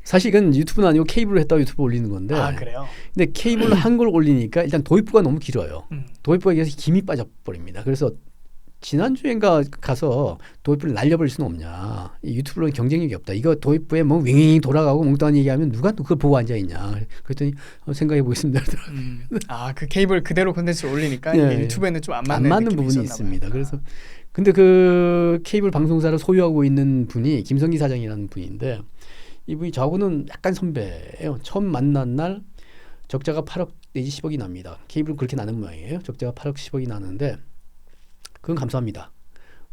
사실 이건 유튜브는 아니고 케이블로 했다가 유튜브 올리는 건데. 그래요? 근데 케이블로 한 걸 올리니까 일단 도입부가 너무 길어요. 도입부가 계속 김이 빠져버립니다. 그래서 지난주엔가 가서 도입부를 날려버릴 수는 없냐. 이 유튜브로는 경쟁력이 없다. 이거 도입부에 뭐 윙윙 돌아가고 몽땅 얘기하면 누가 그걸 보고 앉아있냐. 그랬더니 생각해 보겠습니다. 그 케이블 그대로 콘텐츠를 올리니까 이게 유튜브에는 좀 안 맞는 부분이 있습니다. 그래서 근데 그 케이블 방송사를 소유하고 있는 분이 김성기 사장이라는 분인데 이분이 저하고는 약간 선배예요. 처음 만난 날 적자가 8억 내지 10억이 납니다. 케이블은 그렇게 나는 모양이에요. 적자가 8억 10억이 나는데 그건 감사합니다.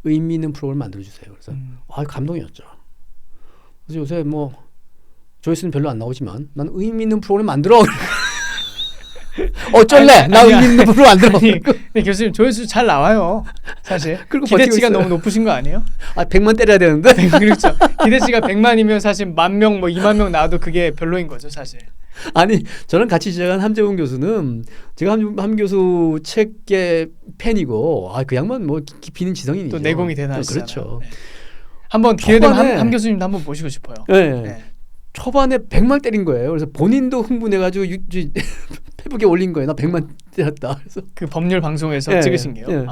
의미 있는 프로그램을 만들어주세요. 그래서 감동이었죠. 그래서 요새 뭐 조회수는 별로 안 나오지만 난 의미 있는 프로그램 만들어. 어쩔래? 나 의미 있는 프로그램 만들어. 근데 교수님 조회수 잘 나와요. 사실 기대치가 너무 높으신 거 아니에요? 100만 때려야 되는데. 그렇죠. 기대치가 100만이면 사실 10,000명 뭐 20,000명 나와도 그게 별로인 거죠 사실. 아니 저는 같이 시작한 함재훈 교수는 제가 함 교수 책의 팬이고 그 양반 뭐 깊이 있는 지성인이죠. 또 내공이 대단하시잖아요. 그렇죠. 한번 기회 되면 함 교수님도 한번 모시고 싶어요. 네. 초반에 100만 때린 거예요. 그래서 본인도 흥분해가지고 페북에 올린 거예요. 나 100만 때렸다. 그래서 그 법률 방송에서 찍으신 게요.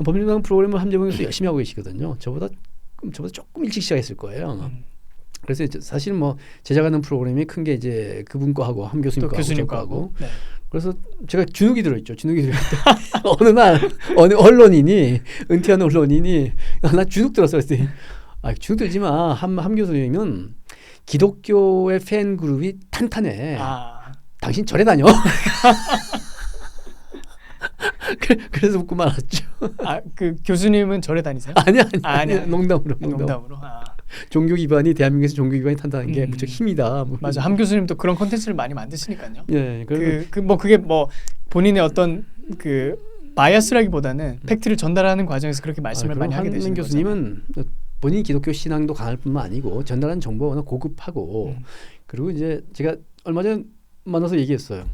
법률 방송 프로그램을 함재훈 교수 열심히 하고 계시거든요. 저보다 조금 일찍 시작했을 거예요. 그래서 사실은 뭐 제작하는 프로그램이 큰 게 이제 그분 거하고 함 교수님 거하고 네. 그래서 제가 주눅이 들어있죠. 주눅이 들어있대. 어느 날 어느 언론인이 은퇴한 언론인이 나 주눅 들었어. 그랬더니 주눅 들지 마. 함 교수님은 기독교의 팬 그룹이 탄탄해. 당신 절에 다녀. 그래서 웃고 말았죠. 그 교수님은 절에 다니세요? 아니야. 농담으로. 종교 기반이 대한민국에서 종교 기반이 탄탄한 게 무척 힘이다. 맞아. 함 교수님도 그런 콘텐츠를 많이 만드시니까요. 예. 그게 뭐 본인의 어떤 그 바이어스라기보다는 팩트를 전달하는 과정에서 그렇게 말씀을 많이 하게 되시는 거죠. 교수님은 본인 기독교 신앙도 강할 뿐만 아니고 전달하는 정보가 워낙 고급하고 그리고 이제 제가 얼마 전 만나서 얘기했어요.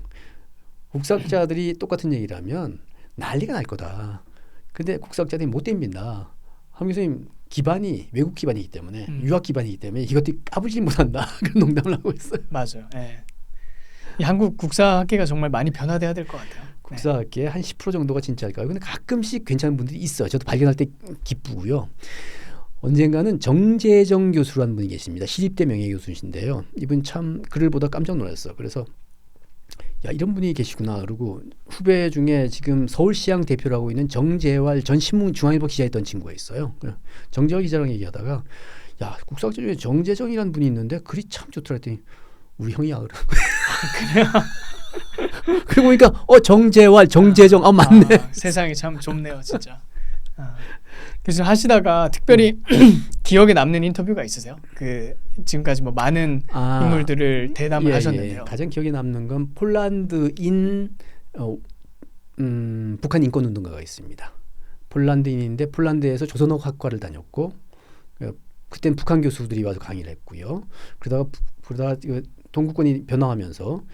국사학자들이 똑같은 얘기를 하면 난리가 날 거다. 근데 국사학자들이 못 덤빈다. 함 교수님 기반이 외국 기반이기 때문에 유학 기반이기 때문에 이것들이 까불지 못한다. 그런 농담을 하고 있어요. 맞아요. 이 한국 국사학계가 정말 많이 변화돼야 될 것 같아요. 국사학계 한 10% 정도가 진짜일까요? 근데 가끔씩 괜찮은 분들이 있어요. 저도 발견할 때 기쁘고요. 언젠가는 정재정 교수라는 분이 계십니다. 시립대 명예교수신데요. 이분 참 글을 보다 깜짝 놀랐어요. 그래서 이런 분이 계시구나. 그리고 후배 중에 지금 서울시향 대표를 하고 있는 정재활 전 신문 중앙일보 기자였던 친구가 있어요. 정재활 기자랑 얘기하다가 국사학자 중에 정재정이라는 분이 있는데 글이 참 좋더라 했더니 우리 형이야. 그래요? 그러고 보니까 정재활, 정재정 맞네. 세상이 참 좁네요 진짜. 그래서 하시다가 특별히 기억에 남는 인터뷰가 있으세요? 그 지금까지 뭐 많은 인물들을 대담을 하셨는데요. 가장 기억에 남는 건 폴란드인 북한 인권운동가가 있습니다. 폴란드인인데 폴란드에서 조선어 학과를 다녔고 그땐 북한 교수들이 와서 강의를 했고요. 그러다가 동구권이 변화하면서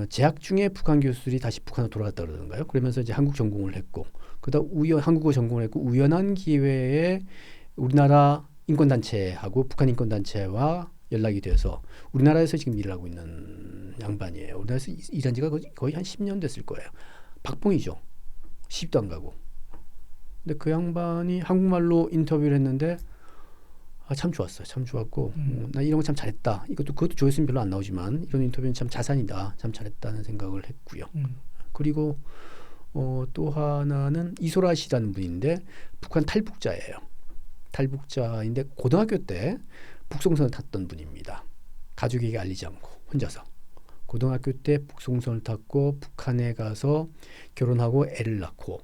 재학 중에 북한 교수들이 다시 북한으로 돌아갔다 그러던가요. 그러면서 이제 한국 전공을 했고 그러다 한국어 전공을 했고 우연한 기회에 우리나라 인권단체하고 북한 인권단체와 연락이 돼서 우리나라에서 지금 일을 하고 있는 양반이에요. 우리나라에서 일한 지가 거의 한 10년 됐을 거예요. 박봉이죠. 시집도 안 가고. 근데 그 양반이 한국말로 인터뷰를 했는데 참 좋았어요. 참 좋았고 나 이런 거 참 잘했다. 그것도 조회수는 별로 안 나오지만 이런 인터뷰는 참 자산이다. 참 잘했다는 생각을 했고요. 그리고 또 하나는 이소라 씨라는 분인데 북한 탈북자예요. 탈북자인데 고등학교 때 북송선을 탔던 분입니다. 가족에게 알리지 않고 혼자서 고등학교 때 북송선을 탔고 북한에 가서 결혼하고 애를 낳고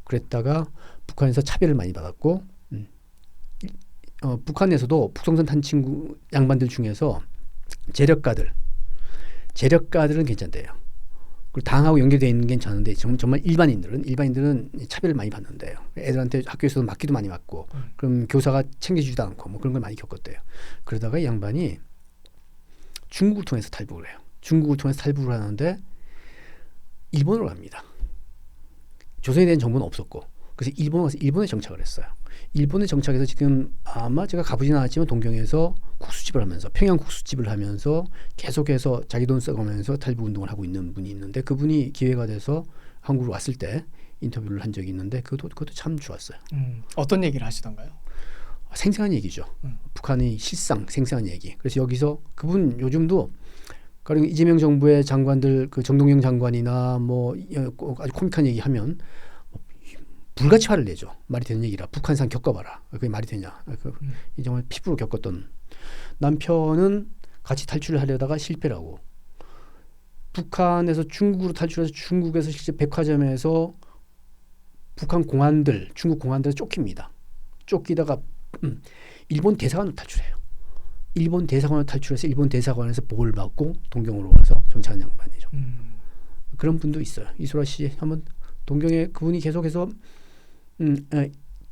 그랬다가 북한에서 차별을 많이 받았고 북한에서도 북송선 탄 친구 양반들 중에서 재력가들은 괜찮대요. 그리고 당하고 연결되어 있는 게 괜찮은데 정말 일반인들은 차별을 많이 받는데요. 애들한테 학교에서도 맞기도 많이 맞고 그럼 교사가 챙겨주지도 않고 뭐 그런 걸 많이 겪었대요. 그러다가 이 양반이 중국을 통해서 탈북을 해요. 중국을 통해서 탈북을 하는데 일본으로 갑니다. 조선에 대한 정보는 없었고 그래서 일본에 정착을 했어요. 일본에 정착해서 지금 아마 제가 가보지는 않았지만 동경에서 국수집을 하면서 평양 국수집을 하면서 계속해서 자기 돈 써가면서 탈북 운동을 하고 있는 분이 있는데 그분이 기회가 돼서 한국으로 왔을 때 인터뷰를 한 적이 있는데 그것도 참 좋았어요. 어떤 얘기를 하시던가요? 생생한 얘기죠. 북한의 실상 생생한 얘기. 그래서 여기서 그분 요즘도 가령 이재명 정부의 장관들 그 정동영 장관이나 뭐 아주 코믹한 얘기하면 불같이 화를 내죠. 말이 되는 얘기라. 북한산 겪어봐라. 그게 말이 되냐. 이 정말 피부로 겪었던 남편은 같이 탈출을 하려다가 실패를 하고 북한에서 중국으로 탈출해서 중국에서 실제 백화점에서 북한 공안들, 중국 공안들에 쫓깁니다. 쫓기다가 일본 대사관으로 탈출해요. 일본 대사관으로 탈출해서 일본 대사관에서 보호를 받고 동경으로 와서 정착한 양반이죠. 그런 분도 있어요. 이소라 씨 한번 동경에 그분이 계속해서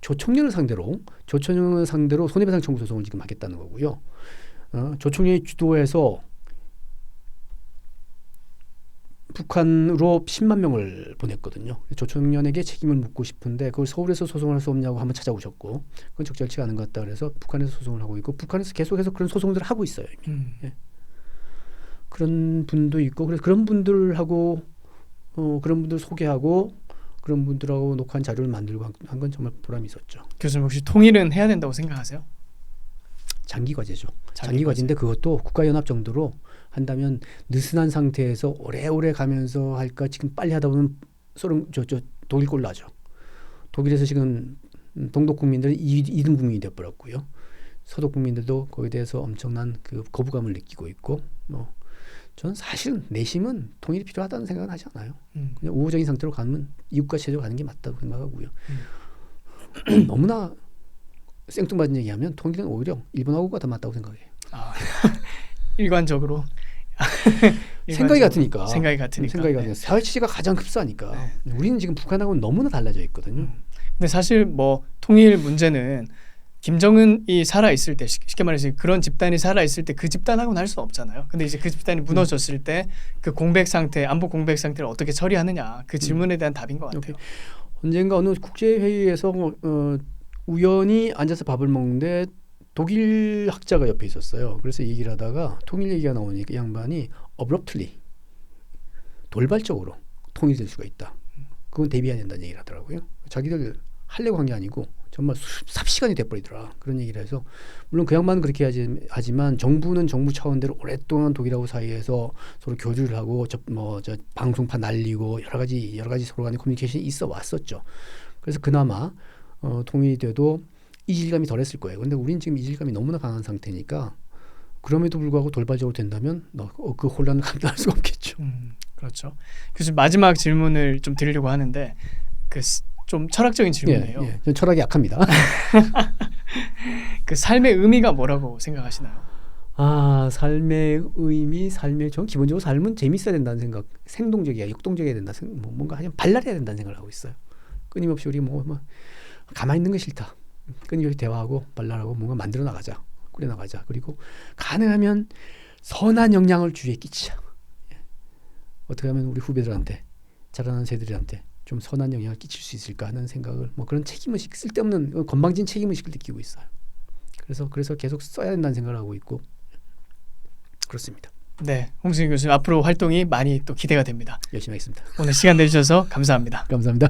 조청년을 상대로 손해배상 청구 소송을 지금 하겠다는 거고요. 조청년이 주도해서 북한으로 10만 명을 보냈거든요. 조청년에게 책임을 묻고 싶은데 그걸 서울에서 소송을 할 수 없냐고 한번 찾아오셨고 그건 적절치가 않은 것 같다 그래서 북한에서 소송을 하고 있고 북한에서 계속해서 그런 소송들을 하고 있어요. 예. 그런 분도 있고 그래서 그런 분들하고 그런 분들 소개하고 그런 분들하고 녹화한 자료를 만들고 한 건 정말 보람이 있었죠. 교수님 혹시 통일은 해야 된다고 생각하세요? 장기 과제죠. 장기 과제인데 그것도 국가연합 정도로 한다면 느슨한 상태에서 오래오래 가면서 할까 지금 빨리 하다 보면 독일 꼴 나죠. 독일에서 지금 동독 국민들은 2등 국민이 되어버렸고요. 서독 국민들도 거기에 대해서 엄청난 그 거부감을 느끼고 있고 저는 사실은 내심은 통일이 필요하다는 생각은 하지 않아요. 그냥 우호적인 상태로 가면 이국가 체제로 가는 게 맞다고 생각하고요. 너무나 생뚱맞은 얘기하면 통일은 오히려 일본하고가 더 맞다고 생각해요. 일관적으로 생각이 같으니까. 사회 체제가 가장 흡사하니까. 네. 우리는 지금 북한하고는 너무나 달라져 있거든요. 근데 사실 뭐 통일 문제는 김정은이 살아 있을 때 쉽게 말해서 그런 집단이 살아 있을 때 그 집단하고는 할 수 없잖아요. 근데 이제 그 집단이 무너졌을 때 그 공백 상태, 안보 공백 상태를 어떻게 처리하느냐 그 질문에 대한 답인 것 같아요. 언젠가 어느 국제 회의에서 우연히 앉아서 밥을 먹는데 독일 학자가 옆에 있었어요. 그래서 얘기를 하다가 통일 얘기가 나오니까 이 양반이 abruptly 돌발적으로 통일될 수가 있다. 그건 대비해야 된다는 얘기를 하더라고요. 자기들 하려고 한 게 아니고 정말 삽시간이 돼버리더라. 그런 얘기를 해서 물론 그 양반은 그렇게 하지만 정부는 정부 차원대로 오랫동안 독일하고 사이에서 서로 교류를 하고 저 방송판 날리고 여러 가지 서로 간의 커뮤니케이션이 있어 왔었죠. 그래서 그나마 통일이 돼도 이질감이 덜했을 거예요. 그런데 우리는 지금 이질감이 너무나 강한 상태니까 그럼에도 불구하고 돌발적으로 된다면 그 혼란을 감당할 수가 없겠죠. 그렇죠. 그래서 마지막 질문을 좀 드리려고 하는데 좀 철학적인 질문이에요. 저는 철학이 약합니다. 그 삶의 의미가 뭐라고 생각하시나요? 삶의 의미, 저는 기본적으로 삶은 재밌어야 된다는 생각, 생동적이야, 역동적이어야 된다, 뭔가 하면 발랄해야 된다는 생각을 하고 있어요. 끊임없이 우리 가만히 있는 게 싫다. 끊임없이 대화하고 발랄하고 뭔가 만들어 나가자, 꾸려 나가자. 그리고 가능하면 선한 영향을 주위에 끼치자. 어떻게 하면 우리 후배들한테, 자라나는 세대들한테 좀 선한 영향을 끼칠 수 있을까 하는 생각을 그런 책임의식, 쓸데없는 건방진 책임의식을 느끼고 있어요. 그래서 계속 써야 된다는 생각을 하고 있고 그렇습니다. 네, 홍승일 교수님 앞으로 활동이 많이 또 기대가 됩니다. 열심히 하겠습니다. 오늘 시간 내주셔서 감사합니다. 감사합니다.